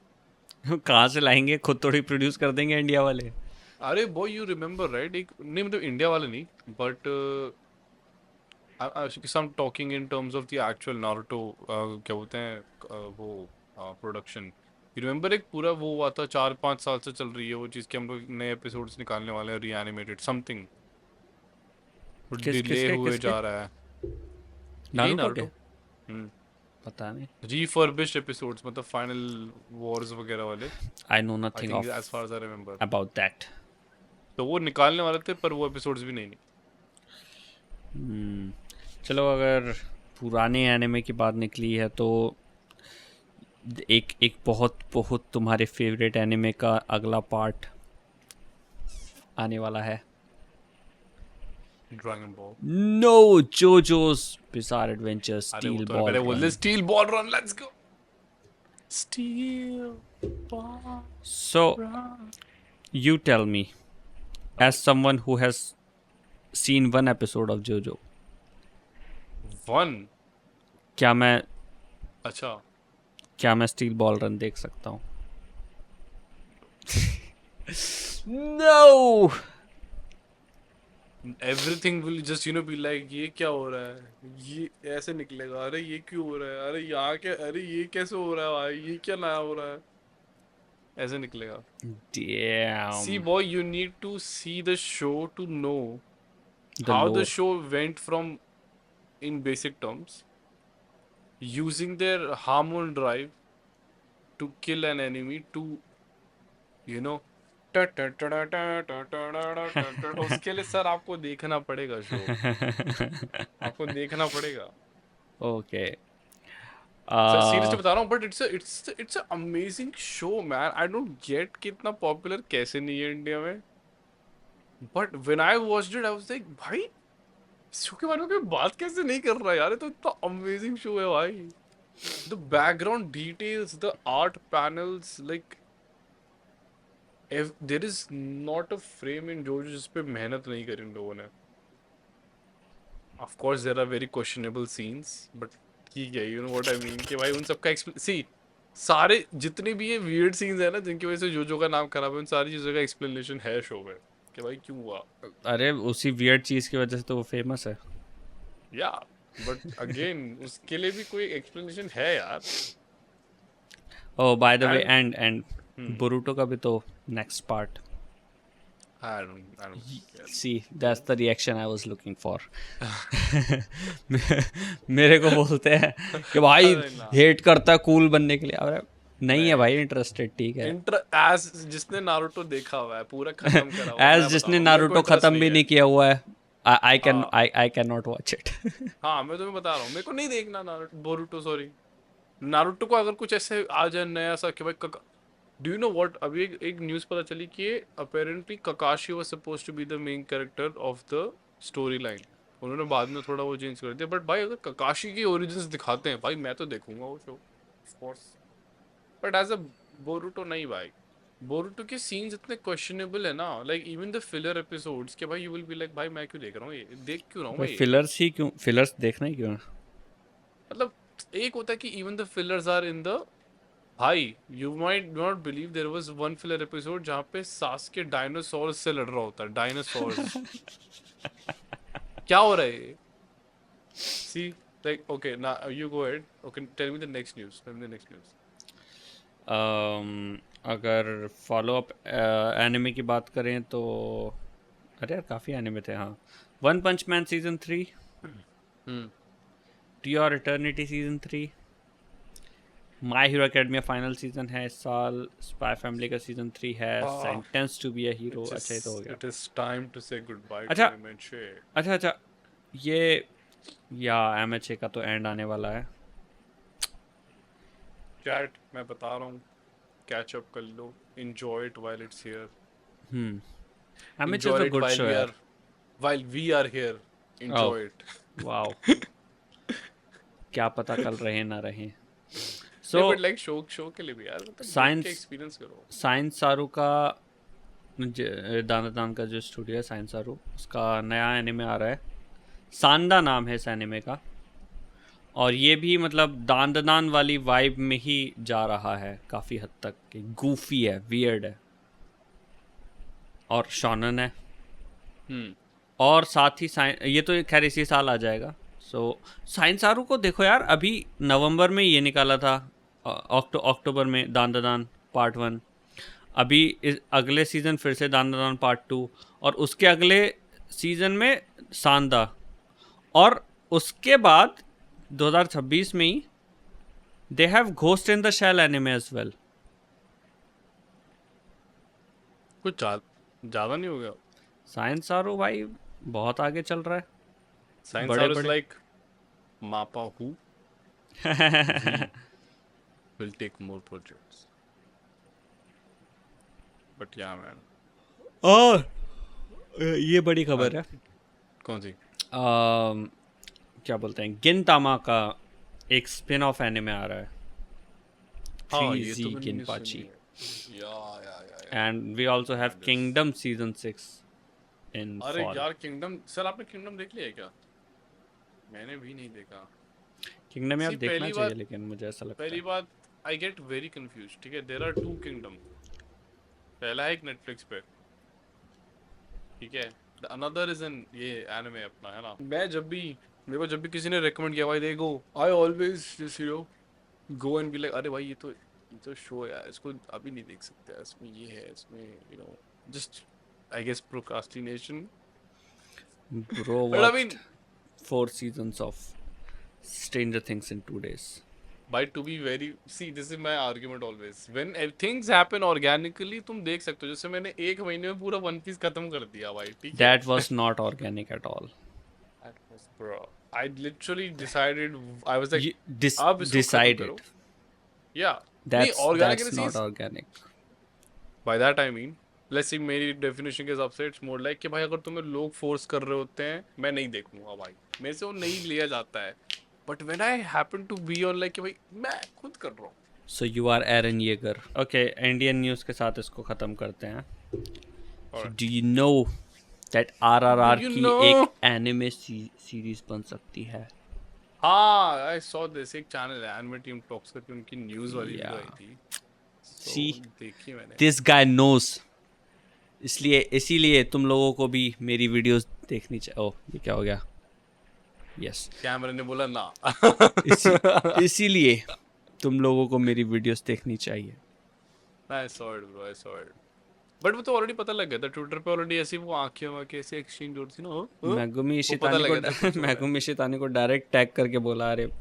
कहाँ से लाएंगे, खुद थोड़ी प्रोड्यूस कर देंगे इंडिया वाले। अरे बॉय, यू रिमेम्बर राइट, एक नहीं मतलब इंडिया वाले नहीं, but I'm talking in terms of the actual Naruto, क्या बोलते हैं, वो प्रोडक्शन। रिमेम्बर एक पूरा वो हुआ था, 4-5 साल से चल रही है वो चीज़ कि हम लोग नए एपिसोड्स निकालने वाले हैं, रीएनिमेटेड समथिंग, डिले किसके हुए किसके? जा रहा है। यही नारुतो के? नारुतो, पता नहीं। रिफर्बिश्ड एपिसोड्स, मतलब फाइनल वॉर्स वगैरह वाले, I know I nothing think of as far as I remember. About that. तो वो निकालने वाले थे, पर वो एपिसोड्स भी नहीं। चलो, अगर पुराने एनिमे की बात निकली है तो एक एक बहुत बहुत तुम्हारे फेवरेट एनिमे का अगला पार्ट आने वाला है। Dragon ball. No, JoJo's bizarre adventure अरे वो स्टील तो बॉल पहले बोल दे, run. Steel ball run, let's go steel ball so run. you tell me, as someone who has seen one episode of JoJo, one, क्या मैं अच्छा, steel ball run देख सकता हूँ? No! Everything will just be like, ये क्या हो रहा है, ये ऐसे निकलेगा, अरे ये क्यों हो रहा है, अरे यहाँ क्या, अरे ये कैसे हो रहा है भाई, ये क्या नया हो रहा है, ऐसे निकलेगा। See Damn. Boy, you need to see the show to know The how the lore. show went from, in basic terms, using their hormone drive to kill an enemy to, you know, उसके लिए sir आपको देखना पड़ेगा show, आपको देखना पड़ेगा Okay. Sir, seriously Uh, बता रहा हूँ, but it's amazing show man. I don't get कि इतना पॉपुलर कैसे नहीं है इंडिया में, but when I watched it I was like, भाई शो के बारे में कोई बात कैसे नहीं कर रहा यार, ये तो इतना अमेजिंग शो है भाई। The background details, the art panels, like there is not a frame in JoJo जिस पे मेहनत नहीं करी इन लोगों ने। Of course there are very questionable scenes, but ठीक है, you know what I mean कि भाई उन सबका सी सारे जितने भी ये वियर्ड सीन्स है ना जिनकी वजह से जोजो का नाम खराब है, उन सारी चीजों का एक्सप्लेनेशन है शो में कि भाई क्यों हुआ। अरे उसी वियर्ड चीज की वजह से तो वो फेमस है। या बट अगेन उसके लिए भी कोई एक्सप्लेनेशन है यार। Oh by the way, And and Boruto का भी तो next part. I don't care. See that's the reaction I was looking for. मेरे को बोलते हैं कि भाई अरे ना। हेट करता है कूल बनने के लिए। अरे नहीं है भाई इंटरेस्टेड, ठीक है। एज जिसने नारुतो देखा हुआ है पूरा खत्म करा हुआ है, एज मैं जिसने बता रहा हूँ, मेरे को नारुतो interest खत्म भी है। नहीं किया हुआ है, हाँ I can not watch it. हाँ, मैं तुम्हें बता रहा हूँ, मेरे को नहीं देखना नारुतो, बोरुतो सॉरी, नारुतो को अगर कुछ ऐसे आ जाए नया सा कि भाई डू यू नो व्हाट, अभी एक न्यूज़ पता चली कि apparently Kakashi was supposed to be the main character of the story line. उन्होंने बाद में थोड़ा वो चेंज कर दिया, बट भाई अगर ककाशी की ओरिजिन्स दिखाते हैं भाई मैं तो देखूंगा वो show of course. But as a Boruto नहीं भाई, बोरुटो के सीन्स इतने क्वेश्चनेबल है ना, like even the filler episodes के भाई यू विल बी लाइक भाई मैं क्यों देख रहा हूँ ये, देख क्यों रहा हूँ मैं ये। फिलर्स ही क्यों, फिलर्स देखना ही क्यों है? मतलब एक होता है कि even the fillers are in the, भाई you might not believe there was one filler episode जहाँ पे सास्के डायनासोर्स से लड़ रहा होता है, डायनासोर्स। क्या हो रहा है ये? सी लाइक ओके ना, you go ahead, okay tell me the next news, tell me the next news. अगर फॉलो अप एनिमे की बात करें तो अरे यार काफ़ी एनिमे थे। हाँ, One punch Man season 3, To Your Eternity season 3, My Hero Academia final season है इस साल, स्पाई फैमिली का सीजन 3 है, sentence to be a hero. अच्छा ये तो हो गया। It is time to say good bye अच्छा। To MHA. अच्छा ये या एमएचए का तो एंड आने वाला है। चैट मैं बता रहा हूँ, कैच अप कर लो, enjoy it while it's here, MHA is a good show यार। while we are here, enjoy it. Wow, क्या पता कल रहे ना रहे। So, so but like show के लिए भी यार मतलब Science- के एक्सपीरियंस करो। साइंस सारू का दान का जो स्टूडियो है साइंस सारू, उसका नया एनिमे आ रहा है, सांदा नाम है इस एनिमे का। और ये भी मतलब दान वाली वाइब में ही जा रहा है काफ़ी हद तक, कि गूफी है, वियर्ड है और शॉनन है। और साथ ही ये तो खैर इसी साल आ जाएगा। सो साइंस सारू को देखो यार, अभी नवंबर में ये निकाला था, अक्टूबर में दान पार्ट 1, अभी अगले सीज़न फिर से दान पार्ट 2, और उसके अगले सीज़न में सांदा, और उसके बाद 2026 में ही they have ghost in the shell anime as well. कुछ ज़्यादा नहीं हो गया? साइंस सारू भाई बहुत आगे चल रहा है। साइंस बड़े सारू इज बड़े- लाइक मापा who will take more projects. But yeah man. और ये बड़ी खबर है, कौन सी? क्या बोलते हैं, गिनतामा का एक स्पिन ऑफ एनिमे आ रहा है, हाँ ये 3Z तो मैंने गिनपाची। सुनी है। या and we also have Kingdom season 6 in अरे फॉल। यार किंगडम, सर आपने किंगडम देख लिया है क्या? मैंने भी नहीं देखा। किंगडम यार See, देखना पहली चाहिए, बात- लेकिन मुझे ऐसा लगता पहली है बात आई गेट वेरी कंफ्यूज, ठीक है, देयर आर 2 किंगडम। पहला है एक नेटफ्लिक्स पे, ठीक है, द अनदर इज इन ये एनिमे अपना है ना। मैं जब भी, मेरे को जब भी किसी ने रेकमेंड किया भाई देखो, I always just you know go and be like अरे भाई ये तो शो है यार, इसको अभी नहीं देख सकते, इसमें ये है, इसमें you know just I guess procrastination. Bro. But I mean, 4 seasons of Stranger Things in 2 days. by to be very, see this is my argument always, when things happen organically तुम देख सकते हो, जैसे मैंने 1 महीने में पूरा वन पीस खत्म कर दिया भाई, ठीक है। That was not organic at all. Bro, I literally decided, I was like You अब इसको खत्म decided. करो। Yeah, That's organic in the not sense, organic. by that I mean let's see मेरी डेफिनेशन के हिसाब से इट्स मोर लाइक कि भाई अगर तुम्हें लोग फोर्स कर रहे होते हैं मैं नहीं देखूंगा भाई, मेरे से वो नहीं लिया जाता है। But when I happen to be on like कि भाई मैं खुद कर रहा हूँ। So you are Eren Yeager. Okay, Indian news के साथ इसको ख़त्म करते हैं। Alright. Do you know that RRR Do you की know? एक एनिमे सीरीज बन सकती है? हाँ आई सॉ दिस, एक चैनल है एनिमे टीम टॉक्स करके, उनकी न्यूज़ वाली वीडियो आई Yeah. थी। See, देखी मैंने। This guy knows. इसीलिए तुम लोगों को भी मेरी वीडियोस देखनी चाहिए। ओह, ये क्या हो गया? यस, कैमरा ने बोला ना। इसीलिए तुम लोगों को मेरी वीडियोस देखनी चाहिए। I saw it bro, I saw it. But वो तो ऑलरेडी पता लग गया था ट्विटर पे ऑलरेडी, ऐसी वो आंखें वाँखें ऐसे एक्सचेंज होती थी ना। मैगुमी वो पता इशितानी लग गया था कुछ को हो रहा है। मैगुमी इशितानी को डायरेक्ट टैग करके बोला, अरे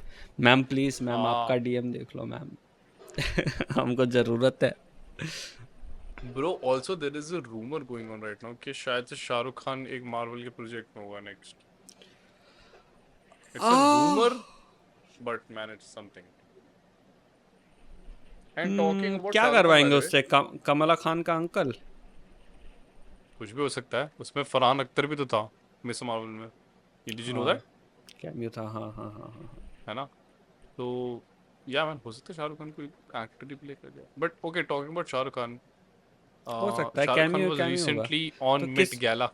मैम प्लीज मैम हाँ। आपका डीएम देख लो मैम। हमको जरूरत है। Bro also there is a rumour going on right now कि शायद से शाहरुख खान एक मार्वल के प्रोजेक्ट में होगा next. It's a rumour but man it's something. And talking about क्या करवाएंगे उससे? कमला खान का अंकल? कुछ भी हो सकता है। उसमें फरहान अख्तर भी तो था मिस मार्वल में, did you know that? Cameo था, हाँ हाँ हाँ हाँ। है ना? तो या मैन हो सकता है शाहरुख खान कोई एक्टर ही प्ले कर दिया। But okay, talking about Shahrukh Khan, हो सकता है Shahrukh Khan cameo was cameo होगा। रिसेंटली ऑन तो मेट किस गैला।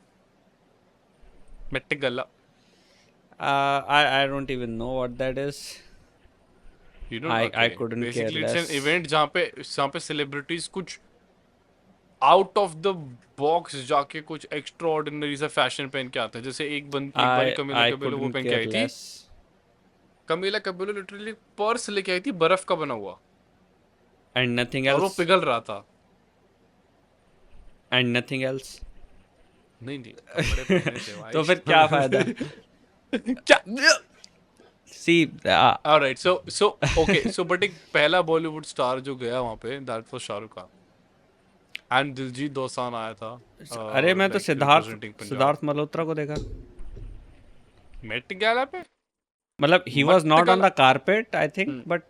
मेट गैला, I don't even know what that is. You know? I couldn't care basically it's less. An event जहाँ पे सेलिब्रिटीज कुछ आउट ऑफ द बॉक्स जाके कुछ एक्स्ट्रा ऑर्डिनरी सा फैशन पहन के आते हैं। जैसे एक बारी कमीला I कबेलो वो couldn't पहन के care आई थी। less. कमीला कबेलो लिटरली पर्स लेके आई थी बर्फ का बना हुआ, And nothing और वो else. पिघल रहा था। And nothing else. नहीं नहीं, कपड़े पहने थे भाई। तो फिर क्या फायदा? क्या? See, alright, so okay, so but एक पहला बॉलीवुड स्टार जो गया वहाँ पे that was Shahrukh Khan. And Diljit Dosanjh आया था। अरे मैं तो like सिद्धार्थ representing पंजाब। सिद्धार्थ मल्होत्रा को देखा। मेट गैला पे मतलब ही वाज मत नॉट ऑन गला। The carpet I think, but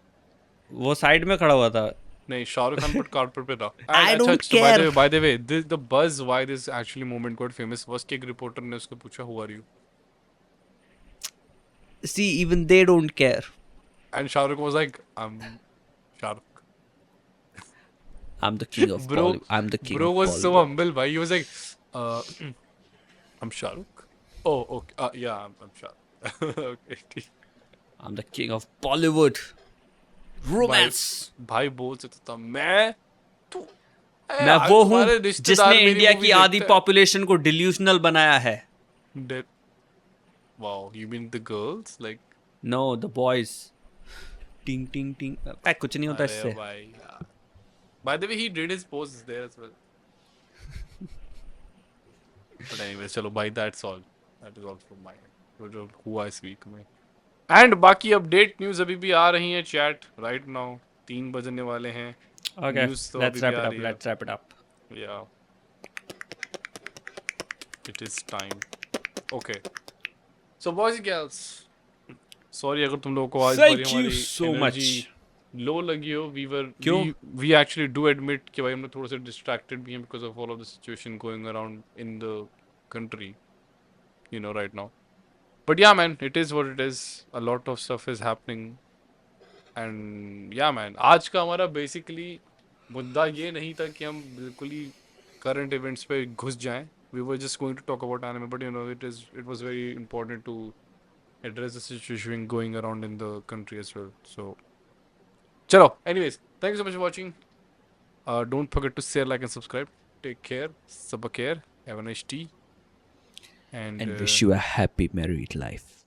वो साइड में खड़ा हुआ था। नहीं, शाहरुख खान बट कारपेट पे था। I And don't अच्छा, care. by the way, the buzz why this actually moment got famous was कि एक रिपोर्टर ने उसको पूछा who are you? See, even they don't care. And Shahrukh was like, I'm Shahrukh. I'm the king of Bro, Bollywood. I'm the king bro of was so Bollywood. humble, bhai. He was like, I'm Shahrukh. Oh, okay. Yeah, I'm Shahrukh. Okay, ठीक। I'm the king of Bollywood. Romance. भाई बोल सकता था मैं तू मैं वो हूँ रिश्तेदार जिसने मेरी इंडिया movie की आधी देखते हैं। पॉपुलेशन को डिल्यूशनल बनाया है। Wow, you mean the girls? Like, No, the boys. टिंग टिंग टिंग। कुछ नहीं होता अरे इससे। भाई यार। By the way, he did his poses there as well. But anyways, चलो भाई, that's all. That is all from my end. वो जो हुआ इस वीक में। एंड बाकी अपडेट न्यूज़ अभी भी आ रही हैं चैट राइट नाउ। 3 बजने वाले हैं। Okay, News तो let's अभी भी wrap आ it up. रही है। Let's wrap it up. Yeah. It is time. Okay. So boys and girls, sorry अगर तुम लोगों को आज Thank बारी you हमारी so much. एनर्जी लो लगी हो। क्यों? we actually do admit कि भाई हम लोग थोड़े से distracted भी हैं because of all of the situation going around in the country, you know, right now. But yeah man, it is what it is. A lot of stuff is happening. And yeah man, आज का हमारा basically मुद्दा ये नहीं था कि हम बिल्कुल ही current events पे घुस जाएं. We were just going to talk about anime, but you know, it was very important to address the situation going around in the country as well. So, chalo. Anyways, thank you so much for watching. Don't forget to share, like, and subscribe. Take care. Sabba care. Have a nice tea. And And wish you a happy married life.